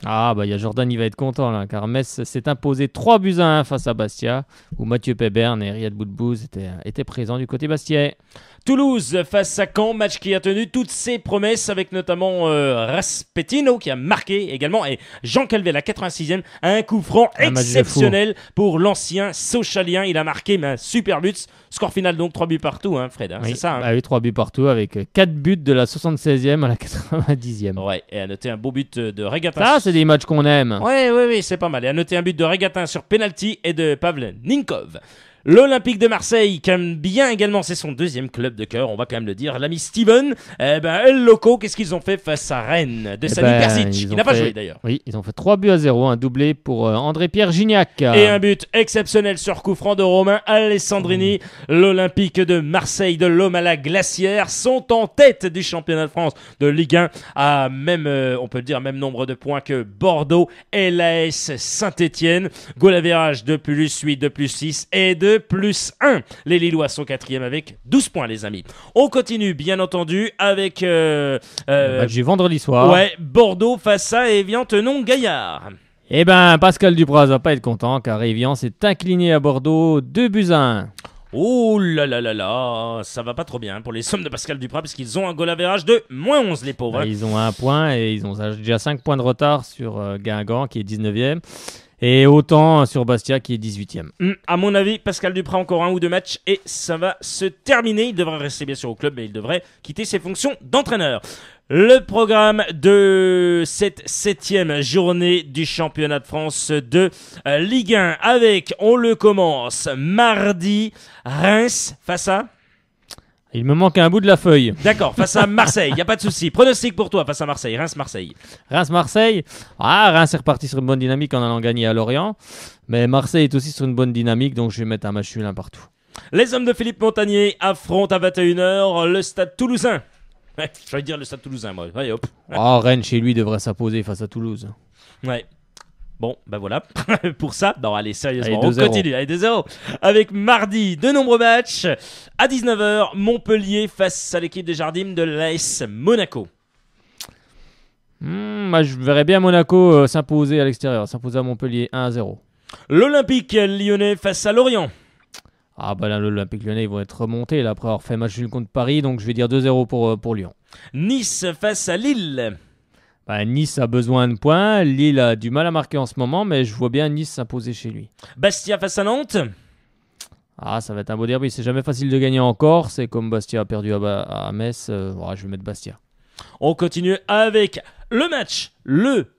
Jordan, il va être content là, car Metz s'est imposé 3-1 face à Bastia, où Mathieu Péberne et Riyad Boudbouz étaient présents du côté bastia. Toulouse face à Caen, match qui a tenu toutes ses promesses avec notamment Raspetino qui a marqué également et Jean Calvet, la 86e, un coup franc exceptionnel pour l'ancien Sochalien. Il a marqué un super but. Score final donc 3 buts partout, Fred, oui, c'est ça oui, 3 buts partout avec 4 buts de la 76e à la 90e. Ouais, et à noter un beau but de Regatin. Ça, c'est des matchs qu'on aime. Oui, c'est pas mal. Et à noter un but de Regatin sur penalty et de Pavel Ninkov. L'Olympique de Marseille, qui aime bien également, c'est son deuxième club de cœur, on va quand même le dire. L'ami Steven, El Loco, qu'est-ce qu'ils ont fait face à Rennes de Sami Persic? Il n'a pas joué d'ailleurs. Oui, ils ont fait 3-0, un doublé pour André-Pierre Gignac. Et un but exceptionnel sur coup franc de Romain Alessandrini. L'Olympique de Marseille, de l'homme à la glacière, sont en tête du championnat de France de Ligue 1 à même, on peut le dire, même nombre de points que Bordeaux et l'AS Saint-Etienne. Goal average de +8, de +6 et de +1. Les Lillois sont 4e avec 12 points, les amis. On continue, bien entendu, avec match du vendredi soir. Ouais, Bordeaux face à Évian-Tenon-Gaillard. Pascal Dupraz va pas être content car Évian s'est incliné à Bordeaux 2-1. Oh là là là là, ça va pas trop bien pour les sommes de Pascal Dupraz parce qu'ils ont un goal average de -11, les pauvres. Ils ont 1 point et ils ont déjà 5 points de retard sur Guingamp qui est 19e. Et autant sur Bastia qui est 18e. À mon avis, Pascal Dupraz encore 1 ou 2 matchs et ça va se terminer. Il devrait rester bien sûr au club mais il devrait quitter ses fonctions d'entraîneur. Le programme de cette 7e journée du championnat de France de Ligue 1 avec, on le commence mardi, Reims face à... Il me manque un bout de la feuille. D'accord, face à Marseille, il n'y a pas de souci. Pronostic pour toi face à Marseille, Reims-Marseille. Reims-Marseille. Reims est reparti sur une bonne dynamique en allant gagner à Lorient. Mais Marseille est aussi sur une bonne dynamique, donc je vais mettre un match nul partout. Les hommes de Philippe Montagnier affrontent à 21h le Stade Toulousain. Ouais, je vais dire le Stade Toulousain, moi. Allez, hop. Rennes, chez lui, devrait s'imposer face à Toulouse. Ouais. Bon, voilà, pour ça. Non, allez, sérieusement, on continue. Allez, 2-0. Avec mardi, de nombreux matchs. À 19h, Montpellier face à l'équipe des Jardim de l'AS Monaco. Je verrais bien Monaco s'imposer à l'extérieur, s'imposer à Montpellier 1-0. L'Olympique lyonnais face à Lorient. L'Olympique lyonnais, ils vont être remontés là, après avoir fait match nul contre Paris, donc je vais dire 2-0 pour Lyon. Nice face à Lille. Nice a besoin de points, Lille a du mal à marquer en ce moment, mais je vois bien Nice s'imposer chez lui. Bastia face à Nantes. Ah, ça va être un beau derby. C'est jamais facile de gagner encore. C'est comme Bastia a perdu à Metz. Je vais mettre Bastia. On continue avec le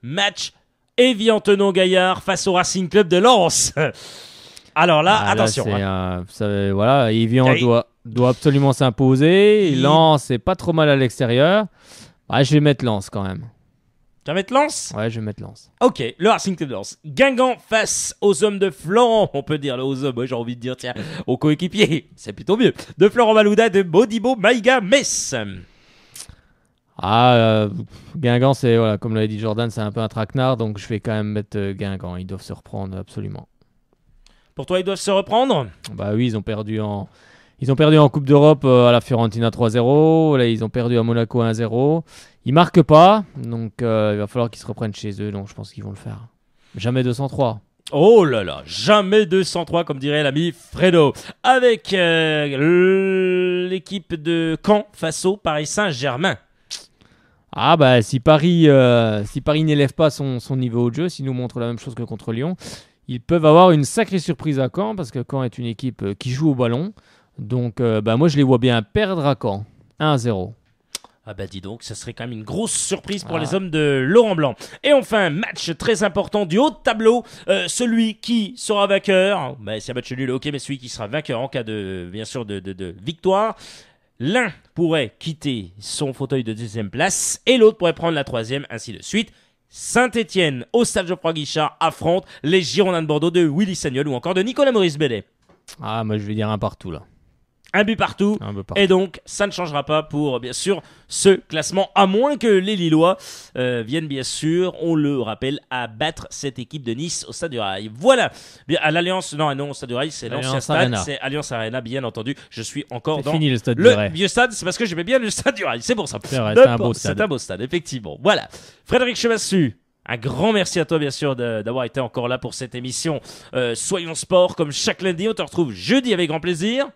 match Évian-Tenon-Gaillard face au Racing Club de Lens. Alors là, attention. Évian doit absolument s'imposer. Lens, c'est pas trop mal à l'extérieur. Je vais mettre Lens quand même. Tu vas mettre Lens ? Ouais, je vais mettre Lens. Ok, le Racing Club de Lens. Guingamp face aux hommes de Florent. On peut dire aux hommes, j'ai envie de dire, tiens, aux coéquipiers. C'est plutôt mieux. De Florent Malouda, de Modibo Maïga Metz. Guingamp, c'est, comme l'avait dit Jordan, c'est un peu un traquenard. Donc je vais quand même mettre Guingamp. Ils doivent se reprendre absolument. Pour toi, ils doivent se reprendre ? Oui, ils ont perdu en Coupe d'Europe à la Fiorentina 3-0. Là, ils ont perdu à Monaco 1-0. Ils marquent pas, donc il va falloir qu'ils se reprennent chez eux. Donc je pense qu'ils vont le faire. Jamais 203. Oh là là, jamais 203 comme dirait l'ami Fredo. Avec l'équipe de Caen face au Paris Saint-Germain. Si Paris n'élève pas son niveau de jeu, s'il nous montre la même chose que contre Lyon, ils peuvent avoir une sacrée surprise à Caen, parce que Caen est une équipe qui joue au ballon. Donc moi je les vois bien perdre à Caen 1-0. Dis donc, ça serait quand même une grosse surprise pour les hommes de Laurent Blanc. Et enfin, match très important du haut de tableau. Celui qui sera vainqueur, c'est un match nul, ok, mais celui qui sera vainqueur en cas de, bien sûr, de victoire. L'un pourrait quitter son fauteuil de deuxième place et l'autre pourrait prendre la troisième, ainsi de suite. Saint-Étienne, au stade Geoffroy-Guichard, affronte les Girondins de Bordeaux de Willy Sagnol ou encore de Nicolas Maurice Bellet. Moi je vais dire un partout là. Un but partout. Et donc, ça ne changera pas pour, bien sûr, ce classement, à moins que les Lillois viennent, bien sûr, on le rappelle, à battre cette équipe de Nice au Stade du Rail. Voilà. Bien, à l'Alliance, non, au Stade du Rail, c'est l'ancien stade, c'est Alliance Arena, bien entendu. Je suis encore dans fini, le Stade du Rail. Vieux stade, c'est parce que j'aimais bien le Stade du Rail, c'est pour ça. C'est vrai, c'est un beau stade. C'est un beau stade, effectivement. Voilà. Frédéric Chevassu. Un grand merci à toi, bien sûr, d'avoir été encore là pour cette émission. Soyons sport, comme chaque lundi, on te retrouve jeudi avec grand plaisir.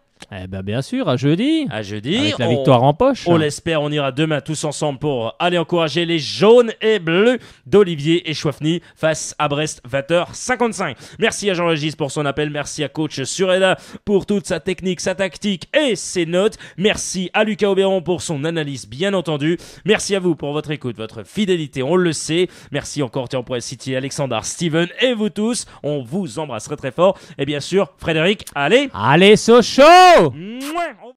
Bien sûr, à jeudi. Avec la victoire en poche. On l'espère, on ira demain tous ensemble pour aller encourager les jaunes et bleus d'Olivier et Chouafny face à Brest, 20h55. Merci à Jean-Régis pour son appel. Merci à coach Sureda pour toute sa technique, sa tactique et ses notes. Merci à Lucas Auberon pour son analyse, bien entendu. Merci à vous pour votre écoute, votre fidélité, on le sait. Merci encore, on pourrait citer Alexandre, Steven et vous tous. On vous embrasse très très fort. Et bien sûr, Frédéric, allez Sochaux! Mouah